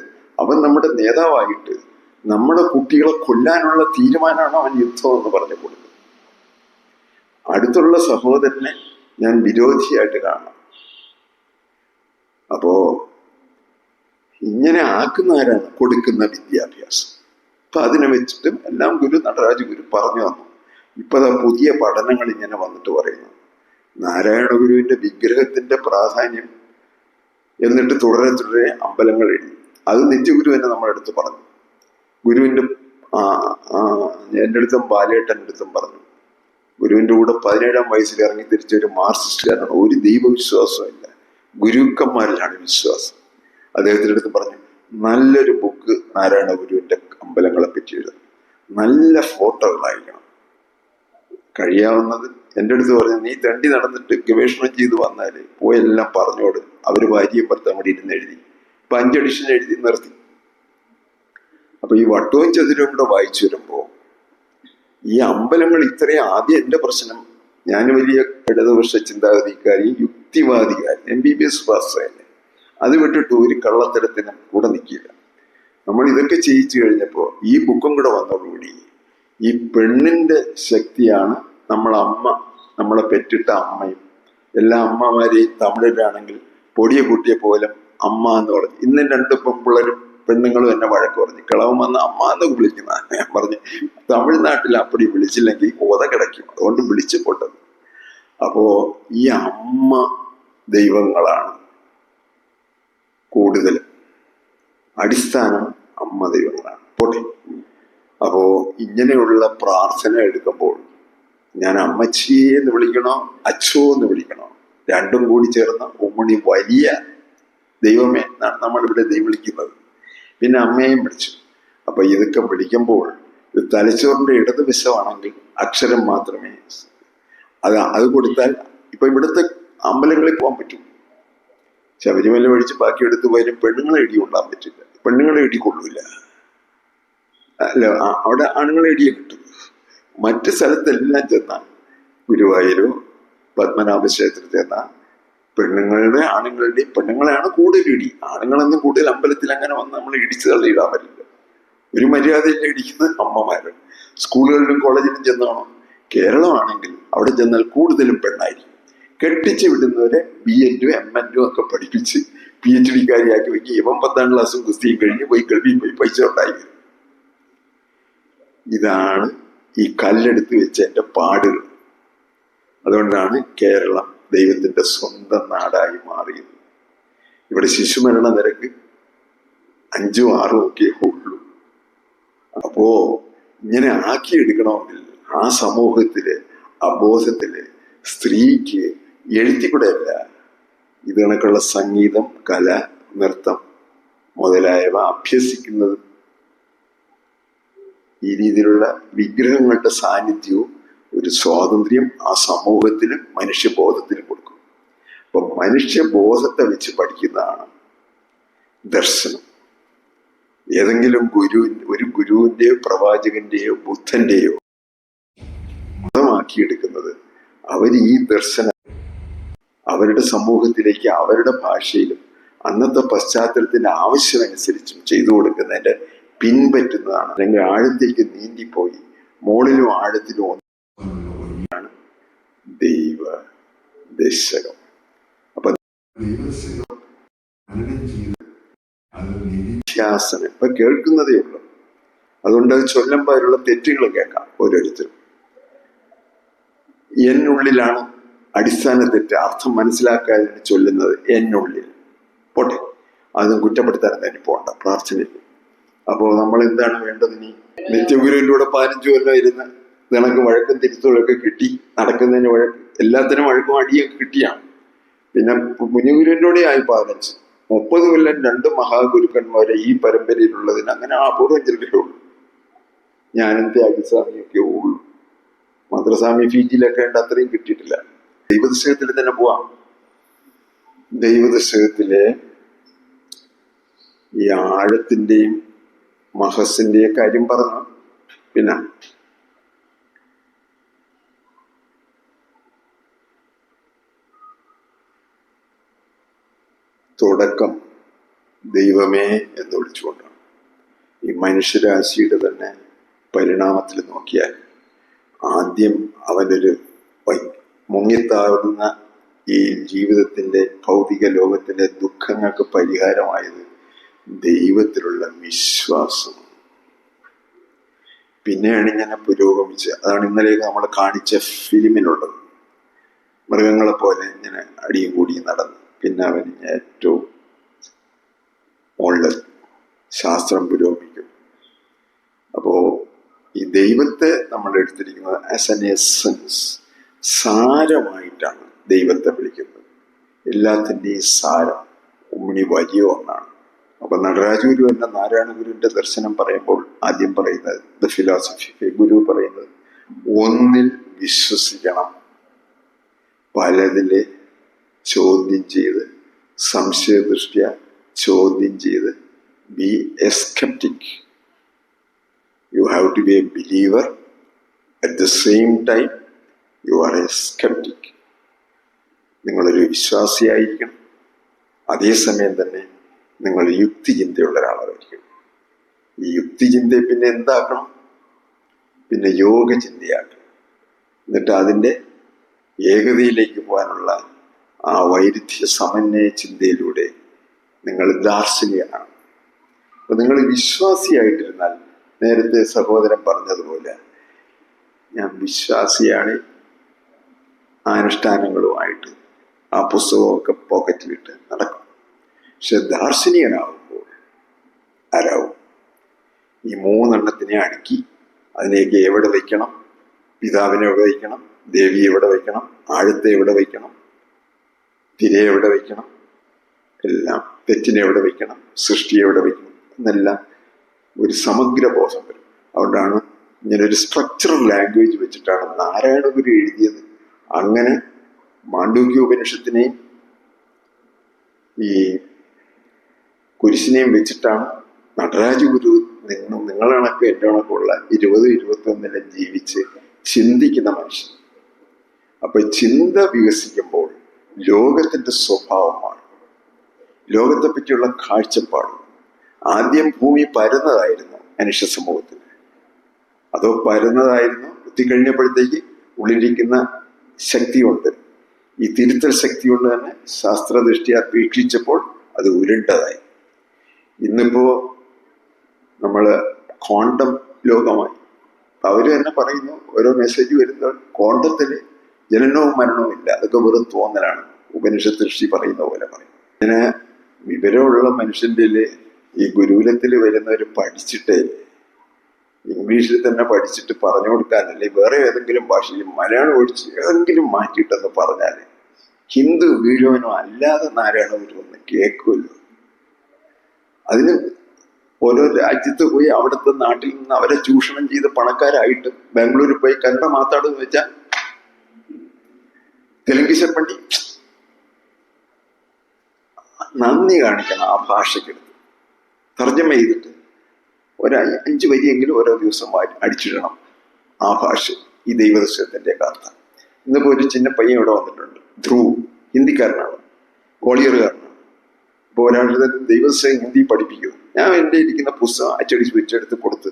അവൻ നമ്മുടെ നേതാവായിട്ട് നമ്മുടെ കുട്ടികളെ കൊല്ലാനുള്ള തീരുമാനമാണ് അവൻ യുദ്ധം എന്ന് പറഞ്ഞു കൊടുക്കുന്നത്. അടുത്തുള്ള സഹോദരനെ ഞാൻ വിരോധിയായിട്ട് കാണണം. അപ്പോ ഇങ്ങനെ ആക്കുന്നവരാണ് കൊടുക്കുന്ന വിദ്യാഭ്യാസം. അപ്പൊ അതിനെ വെച്ചിട്ടും എല്ലാം നടരാജ ഗുരു പറഞ്ഞു തന്നു. ഇപ്പൊ പുതിയ പഠനങ്ങൾ ഇങ്ങനെ വന്നിട്ട് പറയുന്നു നാരായണ ഗുരുവിന്റെ വിഗ്രഹത്തിന്റെ പ്രാധാന്യം. എന്നിട്ട് തുടരെ അമ്പലങ്ങൾ എഴുതി. അത് നിത്യഗുരു തന്നെ നമ്മുടെ അടുത്ത് പറഞ്ഞു. ഗുരുവിന്റെ എൻ്റെ അടുത്തും ബാലേട്ടൻ്റെ അടുത്തും പറഞ്ഞു, ഗുരുവിൻ്റെ കൂടെ 17-ാം വയസ്സിൽ ഇറങ്ങി തിരിച്ച ഒരു മാർക്സിസ്റ്റുകാരനാണ്. ഒരു ദൈവവിശ്വാസമില്ല, ഗുരുക്കന്മാരിലാണ് വിശ്വാസം. അദ്ദേഹത്തിൻ്റെ അടുത്ത് പറഞ്ഞു, നല്ലൊരു ബുക്ക് നാരായണ ഗുരുവിൻ്റെ അമ്പലങ്ങളെ പറ്റി എഴുതണം, നല്ല ഫോട്ടോകളായിരിക്കണം, കഴിയാവുന്നത്. എൻ്റെ അടുത്ത് പറഞ്ഞു, നീ തണ്ടി നടന്നിട്ട് ഗവേഷണം ചെയ്ത് വന്നാൽ പോയെല്ലാം പറഞ്ഞോട്, അവർ ഭാര്യയും ഭർത്താവും കൂടി ഇരുന്ന് എഴുതി. ഇപ്പം 5 എഡിഷൻ എഴുതി നിർത്തി. അപ്പൊ ഈ വട്ടവും ചതുരവും കൂടെ വായിച്ചു വരുമ്പോൾ ഈ അമ്പലങ്ങൾ ഇത്രയും, ആദ്യം എൻ്റെ പ്രശ്നം, ഞാൻ വലിയ ഇടതുപക്ഷ ചിന്താഗതിക്കാരി, യുക്തിവാദികാരൻ, MBBS പാസ്സായല്ലേ, അത് വിട്ടിട്ട് ഒരു കള്ളത്തരത്തിനും കൂടെ നിൽക്കില്ല. നമ്മൾ ഇതൊക്കെ ചെയ്യിച്ചു കഴിഞ്ഞപ്പോൾ ഈ ബുക്കും കൂടെ വന്നതോടുകൂടി ഈ പെണ്ണിന്റെ ശക്തിയാണ് നമ്മളെ പെറ്റിട്ട അമ്മയും എല്ലാ അമ്മമാരെയും തമിഴിലാണെങ്കിൽ പൊടിയെ കുട്ടിയെ പോലും അമ്മ എന്ന് പറഞ്ഞു. ഇന്നും 2 പെൺപിള്ളേരും പെണ്ണുങ്ങളും എന്നെ വഴക്ക് പറഞ്ഞു, കിളവൻ വന്ന് അമ്മ എന്ന് വിളിക്കുന്ന. ഞാൻ പറഞ്ഞു, തമിഴ്നാട്ടിൽ അപ്പടി വിളിച്ചില്ലെങ്കിൽ ഓത കിടക്കും, അതുകൊണ്ട് വിളിച്ചു പോട്ടത്. അപ്പോ ഈ അമ്മ ദൈവങ്ങളാണ് കൂടുതൽ, അടിസ്ഥാനം അമ്മ ദൈവങ്ങളാണ്. പോട്ടെ. അപ്പോ ഇങ്ങനെയുള്ള പ്രാർത്ഥന എടുക്കുമ്പോൾ ഞാൻ അമ്മച്ചിയെ എന്ന് വിളിക്കണോ അച്ഛോ എന്ന് വിളിക്കണോ, രണ്ടും കൂടി ചേർന്ന ഉമ്മണി വലിയ ദൈവമേ എന്നാണ് നമ്മളിവിടെ ദൈവം വിളിക്കുന്നത്. പിന്നെ അമ്മയെയും വിളിച്ചു. അപ്പൊ ഇതൊക്കെ വിളിക്കുമ്പോൾ ഇത് തലച്ചോറിന്റെ ഇടതുവശമാണെങ്കിൽ അക്ഷരം മാത്രമേ അത് കൊടുത്താൽ ഇപ്പൊ ഇവിടുത്തെ അമ്പലങ്ങളിൽ പോകാൻ പറ്റും. ശബരിമല ഒഴിച്ച് ബാക്കി എടുത്തു പോയാലും പെണ്ണുങ്ങളെ ഇടി കൊള്ളാൻ പറ്റില്ല, പെണ്ണുങ്ങളെ ഇടി കൊള്ളൂല. അല്ല, അവിടെ ആണുങ്ങളെ ഇടിയെ കിട്ടും. മറ്റു സ്ഥലത്തെല്ലാം ചെന്നാൽ, ഗുരുവായൂരോ പത്മനാഭ ക്ഷേത്രത്തിൽ ചെന്നാൽ പെണ്ണുങ്ങളുടെ ആണുങ്ങളുടെയും, പെണ്ണുങ്ങളെയാണ് കൂടുതൽ ഇടി. ആണുങ്ങളൊന്നും കൂടുതൽ അമ്പലത്തിൽ അങ്ങനെ വന്ന് നമ്മൾ ഇടിച്ചു തള്ളിയിടാൻ പറ്റില്ല. ഒരു മര്യാദയിൽ ഇടിക്കുന്നത് അമ്മമാര്. സ്കൂളുകളിലും കോളേജിലും ചെന്നാണോ, കേരളമാണെങ്കിൽ അവിടെ ചെന്നാൽ കൂടുതലും പെണ്ണായിരിക്കും. കെട്ടിച്ച് വിടുന്നവരെ BEd MNd ഒക്കെ പഠിപ്പിച്ച് PhD-കാരിയാക്കി വെക്കി. ഇവൻ 10ാം ക്ലാസ്സും കുസ്തിയും കഴിഞ്ഞ് പോയി ഗൾഫിൽ പോയി പൈസ ഉണ്ടായി. ഇതാണ് ഈ കല്ലെടുത്ത് വെച്ച എൻ്റെ പാടുകൾ. അതുകൊണ്ടാണ് കേരളം ദൈവത്തിന്റെ സ്വന്തം നാടായി മാറിയത്. ഇവിടെ ശിശുമരണ നിരക്ക് 5ഉം 6ഉം ഒക്കെ ഉള്ളൂ. അപ്പോ ഇങ്ങനെ ആക്കിയെടുക്കണമെങ്കിൽ ആ സമൂഹത്തില്, അബോധത്തില് സ്ത്രീക്ക് എഴുത്തിക്കൂടെയല്ല, ഇത് കണക്കുള്ള സംഗീതം, കല, നൃത്തം മുതലായവ അഭ്യസിക്കുന്നതും ഈ രീതിയിലുള്ള വിഗ്രഹങ്ങളുടെ സാന്നിധ്യവും ഒരു സ്വാതന്ത്ര്യം ആ സമൂഹത്തിലും മനുഷ്യബോധത്തിലും കൊടുക്കും. അപ്പൊ മനുഷ്യബോധത്തെ വെച്ച് പഠിക്കുന്നതാണ് ദർശനം. ഏതെങ്കിലും ഒരു ഗുരുവിന്റെയോ പ്രവാചകന്റെയോ ബുദ്ധന്റെയോ മതമാക്കിയെടുക്കുന്നത് അവർ ഈ ദർശനം അവരുടെ സമൂഹത്തിലേക്ക് അവരുടെ ഭാഷയിലും അന്നത്തെ പശ്ചാത്തലത്തിന്റെ ആവശ്യമനുസരിച്ചും ചെയ്തു കൊടുക്കുന്നതിന്റെ പിൻപറ്റുന്നതാണ്. അല്ലെങ്കിൽ ആഴത്തേക്ക് നീന്തിപ്പോയി മുകളിലും ആഴത്തിലും ഒന്നാണ് ദൈവ ദശകം. അപ്പൊ നിത്യാസനം ഇപ്പൊ കേൾക്കുന്നതേ ഉള്ളൂ. അതുകൊണ്ട് അത് ചൊല്ലുമ്പോൾ അതിലുള്ള തെറ്റുകൾ കേൾക്കാം ഓരോരുത്തരും. എന്നുള്ളിലാണ് അടിസ്ഥാന തെറ്റ്, അർത്ഥം മനസ്സിലാക്കാതെ ചൊല്ലുന്നത് എന്നുള്ളിൽ. പോട്ടെ, അതും കുറ്റപ്പെടുത്താൻ തന്നെ പോകണ്ട പ്രാർത്ഥനയിൽ. അപ്പോൾ നമ്മൾ എന്താണ് വേണ്ടത്? ഇനി നിത്യഗുരുവിൻ്റെ കൂടെ 15 കൊല്ലം ഇരുന്ന് നിനക്ക് വഴക്കും തിരുത്തുകളൊക്കെ കിട്ടി, നടക്കുന്നതിന് വഴക്ക്, എല്ലാത്തിനും വഴക്കും അടിയൊക്കെ കിട്ടിയാണ്. പിന്നെ മുനിഗുരുവിൻ്റെ കൂടെ ആയി 15, 30 കൊല്ലം 2 മഹാഗുരുക്കന്മാരെ ഈ പരമ്പരയിലുള്ളതിന് അങ്ങനെ അപൂർവം ചിലരേ ഉള്ളൂ. ഞാനും ത്യാഗസ്വാമിയൊക്കെ ഉള്ളൂ. മന്ത്രസ്വാമി ഫീജിലൊക്കെ ഉണ്ട്, അത്രയും കിട്ടിയിട്ടില്ല. ദൈവദശകത്തിൽ തന്നെ പോവാം. ദൈവദശകത്തിലെ ഈ ആഴത്തിന്റെയും മഹസിന്റെയും കാര്യം പറഞ്ഞു. പിന്നെ തുടക്കം ദൈവമേ എന്ന് വിളിച്ചുകൊണ്ടാണ്. ഈ മനുഷ്യരാശിയുടെ തന്നെ പരിണാമത്തിൽ നോക്കിയാൽ ആദ്യം അവനൊരു മുങ്ങിത്താറുന്ന ഈ ജീവിതത്തിന്റെ ഭൗതിക ലോകത്തിന്റെ ദുഃഖങ്ങൾക്ക് പരിഹാരമായത് ദൈവത്തിലുള്ള വിശ്വാസം. പിന്നെയാണ് ഇങ്ങനെ പുരോഗമിച്ച്, അതാണ് ഇന്നലെയൊക്കെ നമ്മൾ കാണിച്ച ഫിലിമിനുള്ളത്. മൃഗങ്ങളെ പോലെ ഇങ്ങനെ അടിയും കൂടിയും നടന്നു. പിന്നെ അവൻ ഏറ്റവും മുകളിൽ ശാസ്ത്രം പുരോഗമിക്കും. അപ്പോ ഈ ദൈവത്തെ നമ്മൾ എടുത്തിരിക്കുന്നത് ആസ് എൻ എസൻസ്, സാരമായിട്ടാണ് ദൈവത്തെ വിളിക്കുന്നത്. എല്ലാത്തിൻ്റെയും സാരം ഉമ്മിണി വലിയ ഒന്നാണ്. അപ്പൊ നടരാജഗുരു എന്ന നാരായണ ഗുരുവിന്റെ ദർശനം പറയുമ്പോൾ ആദ്യം പറയുന്നത്, ദ ഫിലോസഫി ഗുരു പറയുന്നത്, ഒന്നിൽ വിശ്വസിക്കണം, പലതിലെ ചോദ്യം ചെയ്ത്, സംശയദൃഷ്ട്യ ചോദ്യം ചെയ്ത്, be a sceptic. You have to be a believer, at the same time you are a sceptic. നിങ്ങളൊരു വിശ്വാസിയായിരിക്കണം, അതേസമയം തന്നെ നിങ്ങൾ യുക്തിചിന്തയുള്ള ഒരാളായിരിക്കണം. ഈ യുക്തിചിന്തയെ പിന്നെ എന്താക്കണം? പിന്നെ യോഗചിന്തയാക്കണം. എന്നിട്ട് അതിൻ്റെ ഏകതയിലേക്ക് പോകാനുള്ള ആ വൈരുദ്ധ്യ സമന്വയ ചിന്തയിലൂടെ നിങ്ങൾ ദാർശനികനാണ്. അപ്പൊ നിങ്ങൾ വിശ്വാസിയായിട്ടിരുന്നാൽ, നേരത്തെ സഹോദരൻ പറഞ്ഞതുപോലെ, ഞാൻ വിശ്വാസിയാണ്, അനുഷ്ഠാനങ്ങളുമായിട്ട് ആ പുസ്തകമൊക്കെ പോക്കറ്റിലിട്ട് നടക്കും. പക്ഷെ ദാർശനികനാവുമ്പോൾ ആരാവും? ഈ മൂന്നെണ്ണത്തിനെ അടുക്കി അതിലേക്ക് എവിടെ വയ്ക്കണം? പിതാവിനെ എവിടെ വയ്ക്കണം? ദേവിയെ എവിടെ വയ്ക്കണം? ആഴത്തെ എവിടെ വയ്ക്കണം? തിരെ എവിടെ വയ്ക്കണം? എല്ലാം. തെറ്റിനെ എവിടെ വയ്ക്കണം? സൃഷ്ടിയെ എവിടെ വയ്ക്കണം എന്നെല്ലാം ഒരു സമഗ്ര ബോധം വരും. അതുകൊണ്ടാണ് ഇങ്ങനൊരു സ്ട്രക്ചറൽ ലാംഗ്വേജ് വെച്ചിട്ടാണ് നാരായണ ഗുരു എഴുതിയത്. അങ്ങനെ മാണ്ഡൂക്യ ഉപനിഷത്തിനെയും ഈ കുരിശിനെയും വെച്ചിട്ടാണ് നടരാജഗുരു നിങ്ങളണക്ക് എൻ്റെ കണക്കുള്ള 20-21 ജീവിച്ച് ചിന്തിക്കുന്ന മനുഷ്യൻ. അപ്പൊ ചിന്ത വികസിക്കുമ്പോൾ ലോകത്തിന്റെ സ്വഭാവമാണ്, ലോകത്തെ പറ്റിയുള്ള കാഴ്ചപ്പാട്. ആദ്യം ഭൂമി പരന്നതായിരുന്നു മനുഷ്യ സമൂഹത്തിന്, അതോ പരന്നതായിരുന്നു, എത്തിക്കഴിഞ്ഞപ്പോഴത്തേക്ക് ഉള്ളിലിരിക്കുന്ന ശക്തി കൊണ്ട്, ഈ തിരുത്തൽ ശക്തി കൊണ്ട് തന്നെ ശാസ്ത്രദൃഷ്ടിയെ വീക്ഷിച്ചപ്പോൾ അത് ഉരുണ്ടതായി. ഇന്നിപ്പോ നമ്മള് ക്വാണ്ടം ലോകമായി. അവര് തന്നെ പറയുന്നു, ഓരോ മെസ്സേജ് വരുമ്പോൾ ക്വാണ്ടത്തില് ജനനവും മരണവും ഇല്ല, അതൊക്കെ വെറും തോന്നലാണ്. ഉപനിഷത്ത് ഋഷി പറയുന്ന പോലെ പറയും. ഇങ്ങനെ വിവരമുള്ള മനുഷ്യൻ്റെ ഈ ഗുരുകുലത്തിൽ വരുന്നവർ പഠിച്ചിട്ട് ഇംഗ്ലീഷിൽ തന്നെ പഠിച്ചിട്ട് പറഞ്ഞു കൊടുക്കാനല്ലേ, വേറെ ഏതെങ്കിലും ഭാഷയിൽ മലയാളം ഒഴിച്ച് ഏതെങ്കിലും മാറ്റിയിട്ടെന്ന് പറഞ്ഞാൽ ഹിന്ദു വീഴുവനോ അല്ലാതെ നാരായണ ഗുരുവെന്ന് കേൾക്കുമല്ലോ. അതിന് ഓരോ രാജ്യത്ത് പോയി അവിടുത്തെ നാട്ടിൽ നിന്ന് അവരെ ചൂഷണം ചെയ്ത് പണക്കാരായിട്ട് ബാംഗ്ലൂരിൽ പോയി കന്നഡ മാതാടെന്ന് വെച്ചാൽ തെലുങ്ക് ചെപ്പണ്ടി നന്ദി കാണിക്കണം. ആ ഭാഷയ്ക്കെടുത്ത് തർജ്ജമ ചെയ്തിട്ട് 5 വരിയെങ്കിലും ഓരോ ദിവസം അടിച്ചിടണം ആ ഭാഷ, ഈ ദൈവദർശനത്തിന്റെ അർത്ഥം. ഇന്നിപ്പോ ഒരു ചിന്ന പയ്യൻ ഇവിടെ വന്നിട്ടുണ്ട്, ധ്രുവ്, ഹിന്ദിക്കാരനാണ്, ഗോളിയറുകാരനാണ്. ഇപ്പൊ ഒരാളുടെ ദൈവദർശനം ഹിന്ദി പഠിപ്പിക്കുന്നു. ഞാൻ എൻ്റെ ഇരിക്കുന്ന പുസ്തകം അച്ചടിച്ച് വെച്ചെടുത്ത് കൊടുത്ത്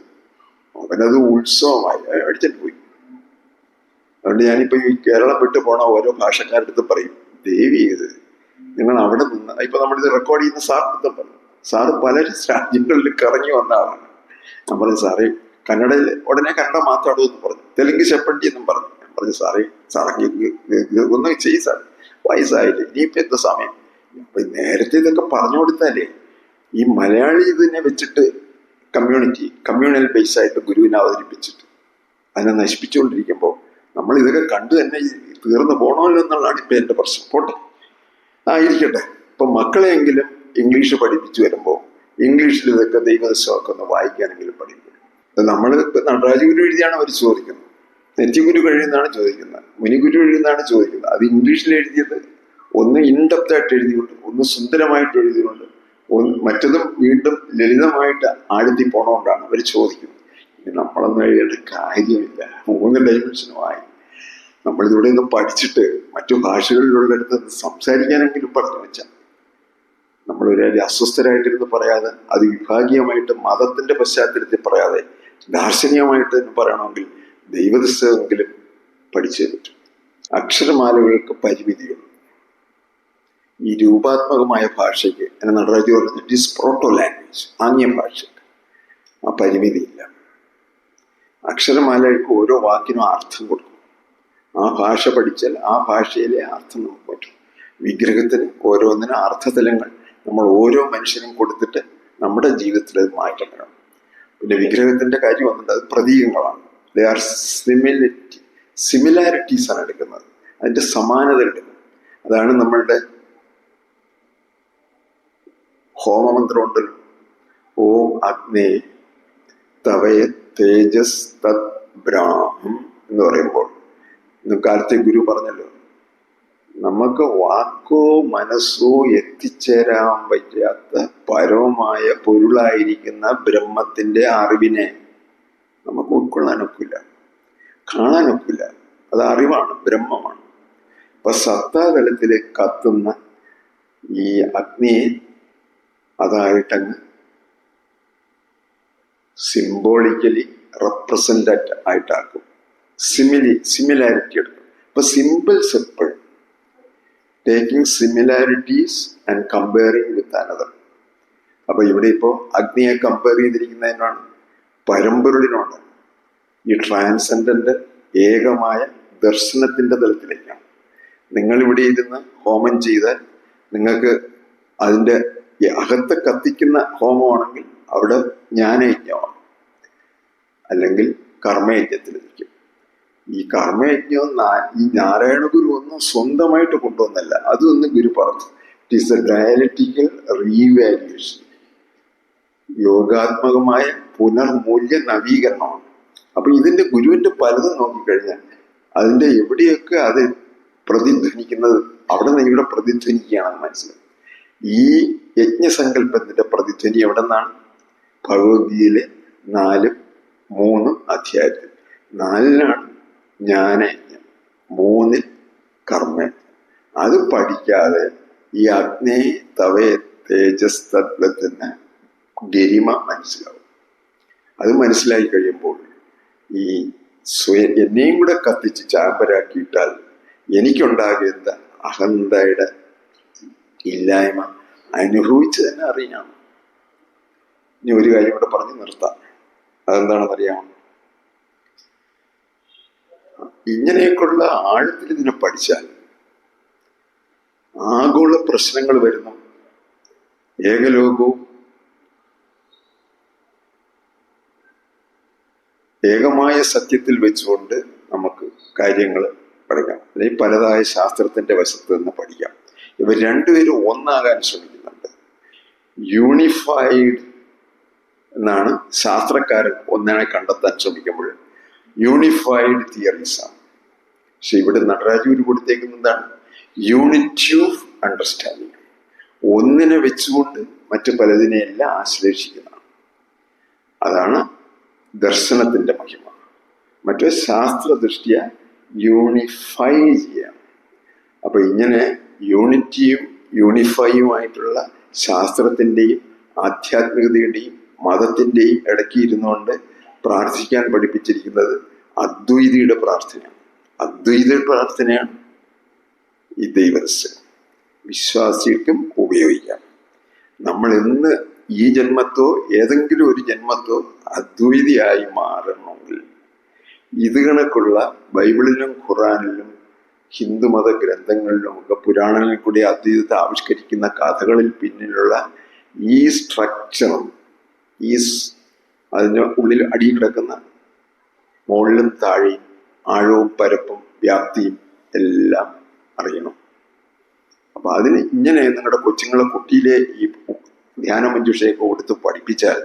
അവനത് ഉത്സവമായി അടിച്ചിട്ട് പോയി. അതുകൊണ്ട് ഞാനിപ്പോ ഈ കേരളം വിട്ടു പോണ ഓരോ ഭാഷക്കാരടുത്ത് പറയും, ദേവി ഇത് നിങ്ങൾ അവിടെ നിന്ന്, ഇപ്പൊ നമ്മളിത് റെക്കോർഡ് ചെയ്യുന്ന സാറിനടുത്ത് പറഞ്ഞു, സാറ് പല രാജ്യങ്ങളിൽ കറങ്ങി വന്ന ആളാണ്. ഞാൻ പറഞ്ഞു, സാറേ കന്നഡയിൽ ഉടനെ കന്നഡ മാതാടുമെന്ന് പറഞ്ഞു, തെലുങ്ക് ചെപ്പണ്ടി എന്നും പറഞ്ഞു. ഞാൻ പറഞ്ഞു, സാറേ ഒന്നും ചെയ്യും സാർ, വയസ്സായില്ലേ, ഇനിയിപ്പോ എന്താ സമയം. അപ്പൊ നേരത്തെ ഇതൊക്കെ പറഞ്ഞു കൊടുത്താലേ ഈ മലയാളി ഇതിനെ വെച്ചിട്ട് കമ്മ്യൂണൽ ബേസ് ആയിട്ട് ഗുരുവിനെ അവതരിപ്പിച്ചിട്ട് അതിനെ നശിപ്പിച്ചുകൊണ്ടിരിക്കുമ്പോൾ നമ്മൾ ഇതൊക്കെ കണ്ടു തന്നെ തീർന്നു പോകണമല്ലോ എന്നുള്ളതാണ് ഇപ്പൊ എന്റെ പ്രശ്നം. പോട്ടെ, ഇരിക്കട്ടെ. ഇപ്പൊ മക്കളെയെങ്കിലും ഇംഗ്ലീഷ് പഠിപ്പിച്ചു വരുമ്പോൾ ഇംഗ്ലീഷിൽ ഇതൊക്കെ ദൈവദർശനമൊക്കെ ഒന്ന് വായിക്കാനെങ്കിലും പഠിക്കും. നമ്മൾ ഇപ്പൊ നടരാജഗുരു എഴുതിയാണ് അവർ ചോദിക്കുന്നത്, നെറ്റിഗുരു കഴിയുന്നതാണ് ചോദിക്കുന്നത്, മുനിഗുരു എഴുതുന്നതാണ് ചോദിക്കുന്നത്. അത് ഇംഗ്ലീഷിൽ എഴുതിയത് ഒന്ന് ഇൻഡെപ്തായിട്ട് എഴുതിയുണ്ട്, ഒന്ന് സുന്ദരമായിട്ട് എഴുതിയുണ്ട്, മറ്റതും വീണ്ടും ലളിതമായിട്ട് ആഴ്ത്തി പോണോണ്ടാണ് അവർ ചോദിക്കുന്നത്. നമ്മളൊന്നും എഴുതേണ്ട കാര്യമില്ല, 3 ഡയമെൻഷനുമായി നമ്മളിവിടെ നിന്ന് പഠിച്ചിട്ട് മറ്റു ഭാഷകളിലുള്ളിടത്ത് സംസാരിക്കാനെങ്കിലും പറഞ്ഞു വെച്ചാൽ, നമ്മളൊരു അസ്വസ്ഥരായിട്ടിരുന്ന് പറയാതെ, അത് വിഭാഗീയമായിട്ട് മതത്തിന്റെ പശ്ചാത്തലത്തിൽ പറയാതെ ദാർശനികമായിട്ട് എന്ന് പറയണമെങ്കിൽ ദൈവദർശനമെങ്കിലും പഠിച്ചേ പറ്റും. അക്ഷരമാലകൾക്ക് പരിമിതിയുണ്ട്. ഈ രൂപാത്മകമായ ഭാഷയ്ക്ക് എന്നെ നടരാജു പറഞ്ഞു, ഇറ്റ് ഈസ് പ്രോട്ടോ ലാംഗ്വേജ്, ആംഗ്യ ഭാഷയ്ക്ക് ആ പരിമിതിയില്ല. അക്ഷരമാലകൾക്ക് ഓരോ വാക്കിനും അർത്ഥം കൊടുക്കും. ആ ഭാഷ പഠിച്ചാൽ ആ ഭാഷയിലെ അർത്ഥം നമുക്ക് പറ്റും. വിഗ്രഹത്തിന് ഓരോന്നിനും അർത്ഥതലങ്ങൾ നമ്മൾ ഓരോ മനുഷ്യനും കൊടുത്തിട്ട് നമ്മുടെ ജീവിതത്തിൽ അത് മാറ്റം വേണം. പിന്നെ വിഗ്രഹത്തിന്റെ കാര്യം വന്നിട്ട് അത് പ്രതീകങ്ങളാണ്. ദേ ആർ സിമിലാരിറ്റീസ് ആണ് എടുക്കുന്നത്, അതിന്റെ സമാനത എടുക്കുന്നത്. അതാണ് നമ്മളുടെ ഹോമമന്ത്രം ഉണ്ടല്ലോ, ഓം അഗ്നേ തവയ തേജസ് തത് ബ്രാഹ്മം എന്ന് പറയുമ്പോൾ കാലത്തെ ഗുരു പറഞ്ഞല്ലോ, നമുക്ക് വാക്കോ മനസ്സോ എത്തിച്ചേരാൻ പറ്റാത്ത പരമമായ പൊരുളായിരിക്കുന്ന ബ്രഹ്മത്തിന്റെ അറിവിനെ നമുക്ക് ഉൾക്കൊള്ളാനൊക്കില്ല, കാണാനൊക്കില്ല. അത് അറിവാണ്, ബ്രഹ്മമാണ്. അപ്പൊ സത്താതലത്തില് കത്തുന്ന ഈ അഗ്നിയെ അതായിട്ടങ്ങ് സിംബോളിക്കലി റെപ്രസെന്റ് ആയിട്ടാക്കും, സിമിലാരിറ്റി എടുക്കും. അപ്പൊ സിമ്പിൾസ് എപ്പോഴും taking similarities and comparing with another. അപ്പൊ ഇവിടെ ഇപ്പോ അഗ്നിയെ കമ്പയർ ചെയ്തിരിക്കുന്നതിനാണ് പരമ്പൊരുളിനോട്, ഈ ട്രാൻസെൻഡന്റ് ഏകമായ ദർശനത്തിന്റെ തലത്തിലേക്കാണ്. നിങ്ങൾ ഇവിടെ ഇരുന്ന് ഹോമം ചെയ്താൽ നിങ്ങൾക്ക് അതിന്റെ അകത്ത് കത്തിക്കുന്ന ഹോമമാണെങ്കിൽ അവിടെ ജ്ഞാനയജ്ഞമാണ്, അല്ലെങ്കിൽ കർമ്മയജ്ഞത്തിലിരിക്കും. ഈ കർമ്മയജ്ഞം ഈ നാരായണ ഗുരു ഒന്നും സ്വന്തമായിട്ട് കൊണ്ടുവന്നല്ല, അതൊന്നും ഗുരു പറഞ്ഞു. It is a dialectical revaluation, യോഗാത്മകമായ പുനർമൂല്യ നവീകരണമാണ്. അപ്പൊ ഇതിന്റെ ഗുരുവിന്റെ പലതും നോക്കിക്കഴിഞ്ഞാൽ അതിന്റെ എവിടെയൊക്കെ അത് പ്രതിധ്വനിക്കുന്നത് അവിടെ നിന്ന് ഇവിടെ പ്രതിധ്വനിക്കുകയാണെന്ന് മനസ്സിലാവും. ഈ യജ്ഞസങ്കല്പത്തിന്റെ പ്രതിധ്വനി എവിടെ നിന്നാണ്? ഭഗവത്ഗീതയിലെ 4-3 അധ്യായത്തിൽ. 4 ജ്ഞാനയജ്ഞം, 3 കർമ്മയജ്ഞം. അത് പഠിക്കാതെ ഈ അഗ്നേ തവേ തേജസ് തത്വത്തിന് ഗരിമ മനസ്സിലാവും. അത് മനസ്സിലാക്കി കഴിയുമ്പോൾ ഈ എന്നെയും കൂടെ കത്തിച്ച് ചാമ്പരാക്കിയിട്ടാൽ എനിക്കുണ്ടാകുന്ന അഹന്തയുടെ ഇല്ലായ്മ അനുഭവിച്ച് തന്നെ അറിയാം. ഇനി ഒരു കാര്യം കൂടെ പറഞ്ഞ് നിർത്താം. അതെന്താണെന്ന് അറിയാമോ? ഇങ്ങനെയൊക്കെയുള്ള ആഴത്തിൽ ഇതിനെ പഠിച്ചാൽ ആഗോള പ്രശ്നങ്ങൾ വരുന്നു. ഏകലോകവും ഏകമായ സത്യത്തിൽ വെച്ചുകൊണ്ട് നമുക്ക് കാര്യങ്ങൾ പഠിക്കാം, അല്ലെങ്കിൽ പലതായ ശാസ്ത്രത്തിന്റെ വശത്ത് നിന്ന് പഠിക്കാം. ഇവർ രണ്ടുപേരും ഒന്നാകാൻ ശ്രമിക്കുന്നുണ്ട്. യൂണിഫൈഡ് എന്നാണ് ശാസ്ത്രക്കാരൻ ഒന്നിനെ കണ്ടെത്താൻ ശ്രമിക്കുമ്പോൾ യൂണിഫൈഡ് തിയറീസ് ആണ്. പക്ഷെ ഇവിടെ നടരാജൂര് കൊടുത്തേക്കുന്നതാണ് യൂണിറ്റി ഓഫ് അണ്ടർസ്റ്റാൻഡിങ്. ഒന്നിനെ വെച്ചുകൊണ്ട് മറ്റു പലതിനെയെല്ലാം ആശ്ലേഷിക്കുന്നതാണ്. അതാണ് ദർശനത്തിന്റെ മഹിമ. മറ്റു ശാസ്ത്രദൃഷ്ടിയ യൂണിഫൈ ചെയ്യാം. അപ്പൊ ഇങ്ങനെ യൂണിറ്റിയും യൂണിഫൈയുമായിട്ടുള്ള ശാസ്ത്രത്തിന്റെയും ആധ്യാത്മികതയുടെയും മതത്തിന്റെയും ഇടയ്ക്ക് ഇരുന്നുകൊണ്ട് പ്രാർത്ഥിക്കാൻ പഠിപ്പിച്ചിരിക്കുന്നത് അദ്വൈതിയുടെ പ്രാർത്ഥനയാണ്. അദ്വൈത പ്രാർത്ഥനയാണ് ഈ ദൈവദർശനം. വിശ്വാസികൾക്കും ഉപയോഗിക്കാം. നമ്മൾ ഇന്ന് ഈ ജന്മത്തോ ഏതെങ്കിലും ഒരു ജന്മത്തോ അദ്വൈതിയായി മാറണമെങ്കിൽ ഇത് കണക്കുള്ള ബൈബിളിലും ഖുറാനിലും ഹിന്ദുമത ഗ്രന്ഥങ്ങളിലും ഒക്കെ പുരാണങ്ങളിൽ കൂടി അദ്വൈതത്തെ ആവിഷ്കരിക്കുന്ന കഥകളിൽ പിന്നിലുള്ള ഈ സ്ട്രക്ചറും അതിന് ഉള്ളിൽ അടിയിൽ കിടക്കുന്ന മുകളിലും താഴെയും ആഴവും പരപ്പും വ്യാപ്തിയും എല്ലാം അറിയണം. അപ്പൊ അതിന് ഇങ്ങനെ നിങ്ങളുടെ കൊച്ചുങ്ങളെ കുട്ടിയിലെ ഈ ധ്യാന മഞ്ജുഷയൊക്കെ കൊടുത്ത് പഠിപ്പിച്ചാൽ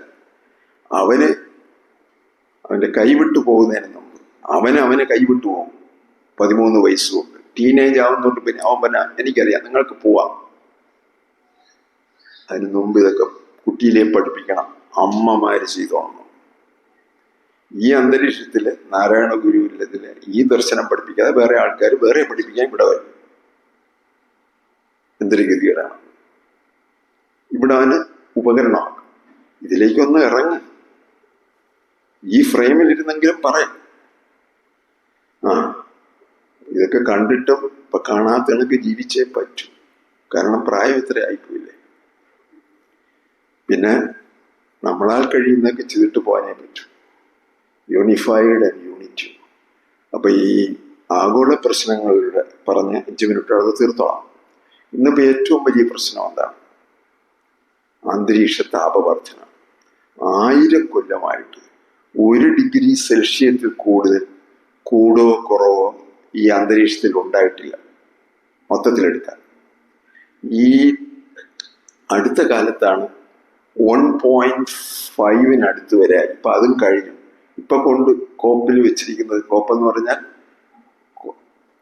അവന്റെ കൈവിട്ടു പോകുന്നതിന് മുമ്പ് അവനെ കൈവിട്ടു പോകും. 13 വയസ്സുകൊണ്ട് ടീനേജ് ആവുന്നതുകൊണ്ട് പിന്നെ അവൻ എനിക്കറിയാം നിങ്ങൾക്ക് പോവാം. അതിന് മുമ്പ് ഇതൊക്കെ കുട്ടിയിലെ പഠിപ്പിക്കണം. അമ്മമാര് ചെയ്തോണം. ഈ അന്തരീക്ഷത്തില് നാരായണ ഗുരുവില്ലതില് ഈ ദർശനം പഠിപ്പിക്കാതെ വേറെ ആൾക്കാർ വേറെ പഠിപ്പിക്കാൻ ഇവിടെ വരും. എന്തൊരു ഗതികേടാണ്. ഇവിടെ അവന് ഉപകരണമാക്കും. ഇതിലേക്കൊന്ന് ഇറങ്ങി ഈ ഫ്രെയിമിലിരുന്നെങ്കിലും പറയാം. ഇതൊക്കെ കണ്ടിട്ടും ഇപ്പൊ കാണാത്ത കണക്ക് ജീവിച്ചേ പറ്റൂ. കാരണം പ്രായം ഇത്ര ആയിപ്പോയില്ലേ. പിന്നെ നമ്മളാൽ കഴിയുന്നതൊക്കെ ചെയ്തിട്ട് പോകാനേ പറ്റൂ. Unified and unity. അപ്പൊ ഈ ആഗോള പ്രശ്നങ്ങളുടെ പറഞ്ഞ് 5 മിനിറ്റ് അത് തീർത്തോളാം. ഇന്നിപ്പോ ഏറ്റവും വലിയ പ്രശ്നം എന്താണ്? അന്തരീക്ഷ താപവർദ്ധന. 1000 കൊല്ലമായിട്ട് 1 ഡിഗ്രി സെൽഷ്യസിൽ കൂടുതൽ കൂടോ കുറവോ ഈ അന്തരീക്ഷത്തിൽ ഉണ്ടായിട്ടില്ല മൊത്തത്തിലെടുക്കാൻ. ഈ അടുത്ത കാലത്താണ് 1.5 വരെ. ഇപ്പൊ അതും കഴിഞ്ഞു. ഇപ്പൊ കൊണ്ട് കോപ്പിൽ വെച്ചിരിക്കുന്നത്, കോപ്പെന്ന് പറഞ്ഞാൽ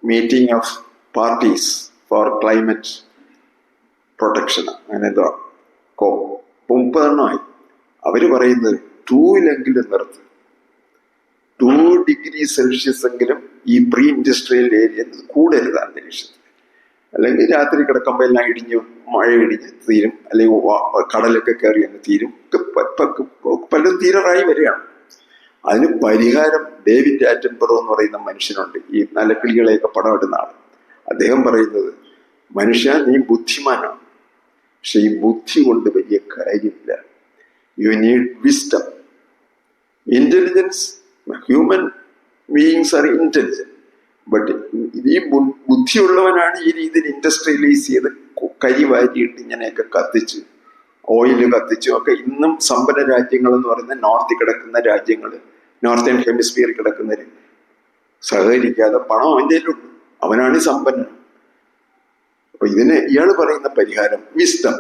meeting of parties four climate protection, അങ്ങനെ എന്തോ കോപ്പ് 30 അവര് പറയുന്നത് 2-ലെങ്കിലും നിർത്ത്, 2 ഡിഗ്രി സെൽഷ്യസ് എങ്കിലും ഈ പ്രീ ഇൻഡസ്ട്രിയൽ ഏരിയ കൂടരുത് അന്തരീക്ഷത്തിൽ. അല്ലെങ്കിൽ രാത്രി കിടക്കുമ്പോൾ എല്ലാം മഴ ഇടിഞ്ഞ് തീരും, അല്ലെങ്കിൽ കടലൊക്കെ കയറി അങ്ങ് തീരും. പലരും തീരാറായി വരികയാണ്. അതിന് പരിഹാരം ഡേവിഡ് ആറ്റൻബറോ എന്ന് പറയുന്ന മനുഷ്യനുണ്ട്, ഈ നല്ല കിളികളെയൊക്കെ പടം ഇടുന്ന ആൾ. അദ്ദേഹം പറയുന്നത്, മനുഷ്യ നീ ബുദ്ധിമാനാണ്, പക്ഷെ ഈ ബുദ്ധി കൊണ്ട് വലിയ കാര്യമില്ല. You need wisdom. Intelligence, human beings R intelligent, but ഈ ബുദ്ധിയുള്ളവനാണ് ഈ രീതിയിൽ ഇൻഡസ്ട്രിയലൈസ് ചെയ്ത് കരി വാരിയിട്ട് ഇങ്ങനെയൊക്കെ കത്തിച്ച് ഓയിൽ കത്തിച്ചും ഒക്കെ ഇന്നും സമ്പന്ന രാജ്യങ്ങൾ എന്ന് പറയുന്ന നോർത്തിൽ കിടക്കുന്ന രാജ്യങ്ങൾ, നോർത്തേൺ ഹെമിസ്ഫിയറിൽ കിടക്കുന്നവർ സഹകരിക്കാതെ പണം അവൻ്റെ അവനാണ് സമ്പന്നൻ. അപ്പൊ ഇതിന് ഇയാൾ പറയുന്ന പരിഹാരം വിസ്ഡം.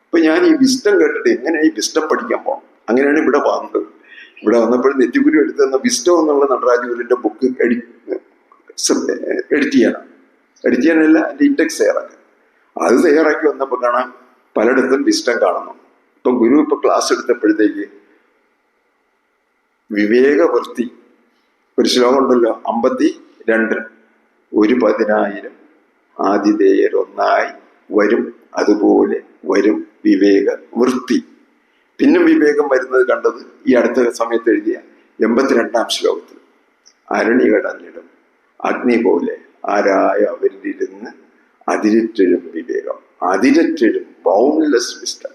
അപ്പൊ ഞാൻ ഈ വിസ്ഡം കേട്ടിട്ട് എങ്ങനെ ഈ വിസ്ഡം പഠിക്കാൻ പോകണം, അങ്ങനെയാണ് ഇവിടെ വന്നത്. ഇവിടെ വന്നപ്പോൾ നെറ്റിഗുരു എടുത്തു തന്ന വിസ്ഡം എന്നുള്ള നടരാജഗുരുവിന്റെ ബുക്ക് എഡിറ്റ് ചെയ്യാനല്ല അതിന്റെ ഇൻഡെക്സ് തയ്യാറാക്കുക. അത് തയ്യാറാക്കി വന്നപ്പോൾ കാണാൻ പലയിടത്തും വിസ്ഡം കാണുന്നു. ഇപ്പൊ ഗുരു ഇപ്പൊ ക്ലാസ് എടുത്തപ്പോഴത്തേക്ക് വിവേകവൃത്തി ഒരു ശ്ലോകം ഉണ്ടല്ലോ, 52, 1,10,000 ആതിഥേയരൊന്നായി വരും, അതുപോലെ വരും വിവേക വൃത്തി. പിന്നും വിവേകം വരുന്നത് കണ്ടത് ഈ അടുത്ത സമയത്ത് എഴുതിയ 82-ാം ശ്ലോകത്തിൽ, അരണികടഞ്ഞിടും അഗ്നി പോലെ ആരായ അവരിലിരുന്ന് അതിരറ്റെഴും വിവേകം, അതിരറ്റെഴും ബൗണ്ട്ലെസ് വിസ്ഡം.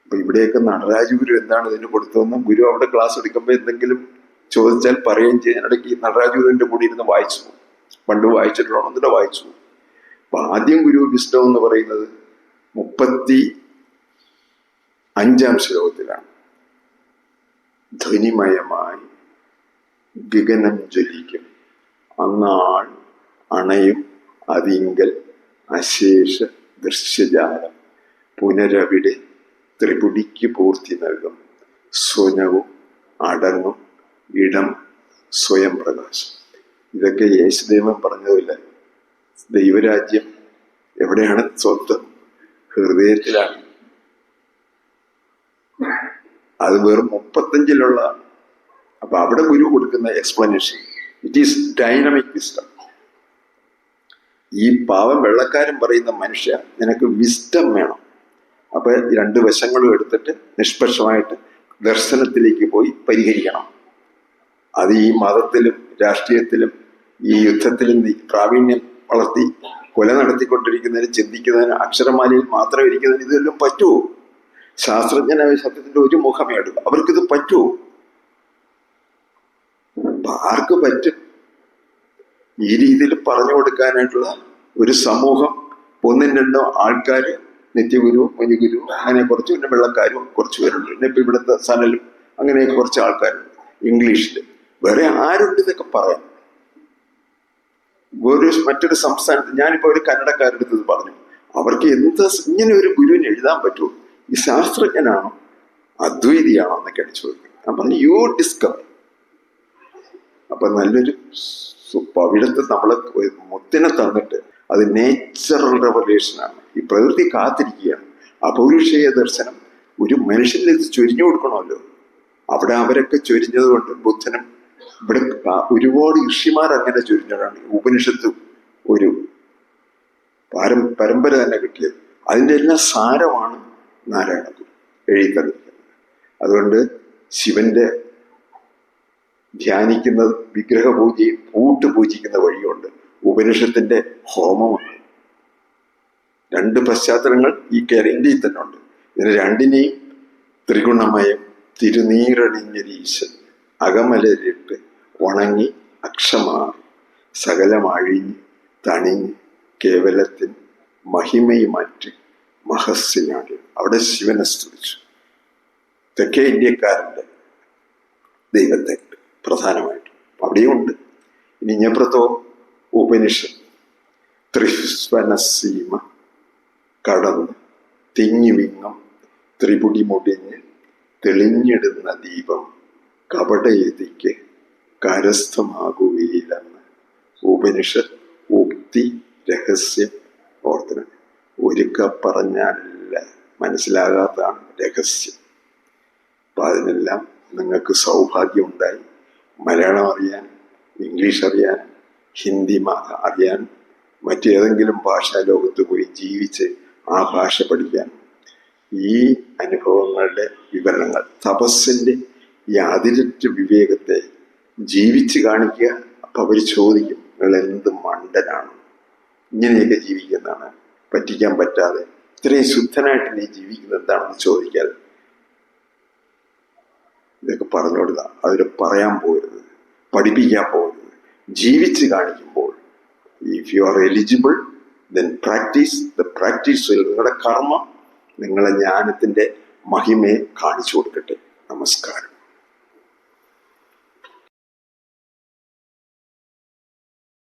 അപ്പൊ ഇവിടെയൊക്കെ നടരാജഗുരു എന്താണ് ഇതിന് കൊടുത്തതെന്നും ഗുരു അവിടെ ക്ലാസ് എടുക്കുമ്പോൾ എന്തെങ്കിലും ചോദിച്ചാൽ പറയുകയും ചെയ്യാൻ ഇടയ്ക്ക് നടരാജഗുരുവിന്റെ കൂടി ഇരുന്ന് വായിച്ചു പോകും. പണ്ട് വായിച്ചിട്ടുള്ള എന്നിട്ട് വായിച്ചു പോകും. അപ്പൊ ആദ്യം ഗുരു വിസ്ഡം എന്ന് പറയുന്നത് 35-ാം ശ്ലോകത്തിലാണ്. ധ്വനിമയമായി ഗഗനം ജ്വലിക്കും, അന്നാൾ അണയും അതിങ്കൽ അശേഷ ദൃശ്യജാലം, പുനരവിടെ ത്രിപുടിക്ക് പൂർത്തി നൽകും, സ്വനവും അടങ്ങും ഇടം സ്വയം പ്രകാശം. ഇതൊക്കെ യേശുദേവൻ പറഞ്ഞതില്ല. ദൈവരാജ്യം എവിടെയാണ്? സ്വന്തം ഹൃദയത്തിലാണ്. അത് വെറും 35-ലുള്ളതാണ്. അപ്പൊ അവിടെ ഗുരു കൊടുക്കുന്ന explanation, it is dynamic wisdom. ഈ പാവം വെള്ളക്കാരൻ പറയുന്ന മനുഷ്യ, നിനക്ക് വിസ്ഡം വേണം. അപ്പൊ 2 വശങ്ങളും എടുത്തിട്ട് നിഷ്പക്ഷമായിട്ട് ദർശനത്തിലേക്ക് പോയി പരിഹരിക്കണം. അത് ഈ മതത്തിലും രാഷ്ട്രീയത്തിലും ഈ യുദ്ധത്തിലും പ്രാവീണ്യം വളർത്തി കൊല നടത്തിക്കൊണ്ടിരിക്കുന്നതിന്, ചിന്തിക്കുന്നതിന്, അക്ഷരമാലയിൽ മാത്രം ഇരിക്കുന്നതിന് ഇതെല്ലാം പറ്റുമോ? ശാസ്ത്രജ്ഞനായ സത്യത്തിന്റെ ഒരു മുഖമേ എടുക്കും. അവർക്കിത് പറ്റുമോ? ആർക്ക് പറ്റും? ഈ രീതിയിൽ പറഞ്ഞു കൊടുക്കാനായിട്ടുള്ള ഒരു സമൂഹം, 1-2 ആൾക്കാർ, നിത്യഗുരു, മുനിഗുരു, അങ്ങനെ കുറച്ച്, പിന്നെ വെള്ളക്കാരും കുറച്ച് പേരുണ്ട്, പിന്നെ ഇപ്പൊ ഇവിടുത്തെ സനലും അങ്ങനെ കുറച്ച് ആൾക്കാരുണ്ട് ഇംഗ്ലീഷിൽ. വേറെ ആരുണ്ട് ഇതൊക്കെ പറയാം? മറ്റൊരു സംസ്ഥാനത്ത് ഞാനിപ്പോ ഒരു കന്നഡക്കാരെടുത്ത് പറഞ്ഞു, അവർക്ക് എന്താ ഇങ്ങനെ ഒരു ഗുരുവിന് എഴുതാൻ പറ്റുമോ? ഈ ശാസ്ത്രജ്ഞനാണോ അദ്വൈതിയാണോ എന്നൊക്കെ അടിച്ചു കൊടുക്കും. ഞാൻ പറഞ്ഞു യു ഡിസ്കവർ. അപ്പൊ നല്ലൊരു അവിടുത്തെ നമ്മളെ മുത്തിനെ തന്നിട്ട് അത് നേച്ചുറൽ റെവല്യൂഷനാണ്. ഈ പ്രകൃതി കാത്തിരിക്കുകയാണ്. അപൗരുഷേയ ദർശനം ഒരു മനുഷ്യനിലേക്ക് ചൊരിഞ്ഞു കൊടുക്കണമല്ലോ. അവിടെ അവരൊക്കെ ചൊരിഞ്ഞത് കൊണ്ട് ബുദ്ധനും ഇവിടെ ഒരുപാട് ഋഷിമാർ അങ്ങനെ ചൊരിഞ്ഞതാണ്. ഉപനിഷത്ത് ഒരു പരമ്പര തന്നെ കിട്ടിയത്. അതിൻ്റെ എല്ലാം സാരമാണ് നാരായണ ഗുരു എഴുതിത്തന്നിരിക്കുന്നത്. അതുകൊണ്ട് ശിവന്റെ ധ്യാനിക്കുന്നതും വിഗ്രഹപൂജയും പൂജിക്കുന്ന വഴിയുണ്ട്. ഉപനിഷത്തിന്റെ ഹോമമുണ്ട്. 2 പശ്ചാത്തലങ്ങൾ ഈ ഇന്ത്യയിൽ തന്നെ ഉണ്ട്. ഇതിന് 2-നെയും ത്രിഗുണമയം തിരുനീറണിഞ്ഞരീശൻ അകമലരിട്ട് ഉണങ്ങി അക്ഷമാറി സകലമഴിഞ്ഞ് തണിഞ്ഞ് കേവലത്തിൻ മഹിമയുമാറ്റി മഹസ്സിനാടി അവിടെ ശിവനെ സ്തുതിച്ചു. തെക്കേ ഇന്ത്യക്കാരൻ്റെ ദൈവത്തെ പ്രധാനമായിട്ടും അവിടെയുണ്ട്. ഇനി ഞെപ്രത്തോ ഉപനിഷത്ത് ത്രിസ്വനസീമ കടന്ന് തിങ്ങിവിങ്ങും ത്രിപുടി മുടിഞ്ഞ് തെളിഞ്ഞിടുന്ന ദീപം കപടയതിക്ക് കരസ്ഥമാകുകയില്ലെന്ന് ഉപനിഷത്ത് ഉക്തി രഹസ്യം ഓർത്തണം. ഒരുക്ക പറഞ്ഞാലല്ല മനസ്സിലാകാത്തതാണ് രഹസ്യം. അപ്പം അതിനെല്ലാം നിങ്ങൾക്ക് സൗഭാഗ്യം ഉണ്ടായി. മലയാളം അറിയാൻ, ഇംഗ്ലീഷ് അറിയാൻ, ഹിന്ദി അറിയാൻ, മറ്റേതെങ്കിലും ഭാഷാ ലോകത്ത് പോയി ജീവിച്ച് ആ ഭാഷ പഠിക്കാൻ. ഈ അനുഭവങ്ങളുടെ വിവരണങ്ങൾ, തപസ്സിൻ്റെ ഈ അതിരറ്റ വിവേകത്തെ ജീവിച്ച് കാണിക്കുക. അപ്പം അവർ ചോദിക്കും, നിങ്ങൾ എന്ത് മണ്ടനാണ്, ഇങ്ങനെയൊക്കെ ജീവിക്കുന്നതാണ്, പറ്റിക്കാൻ പറ്റാതെ ഇത്രയും ശുദ്ധനായിട്ട് നീ ജീവിക്കുന്നത് എന്താണെന്ന് ചോദിക്കാൻ ഇതൊക്കെ പറഞ്ഞു കൊടുക്കുക. അവർ പറയാൻ പോകരുത്, പഠിപ്പിക്കാൻ പോകരുത്, ജീവിച്ച് കാണിക്കുമ്പോൾ if you are eligible then practice. The practice നിങ്ങളുടെ കർമ്മം നിങ്ങളെ ജ്ഞാനത്തിൻ്റെ മഹിമയെ കാണിച്ചു കൊടുക്കട്ടെ. നമസ്കാരം.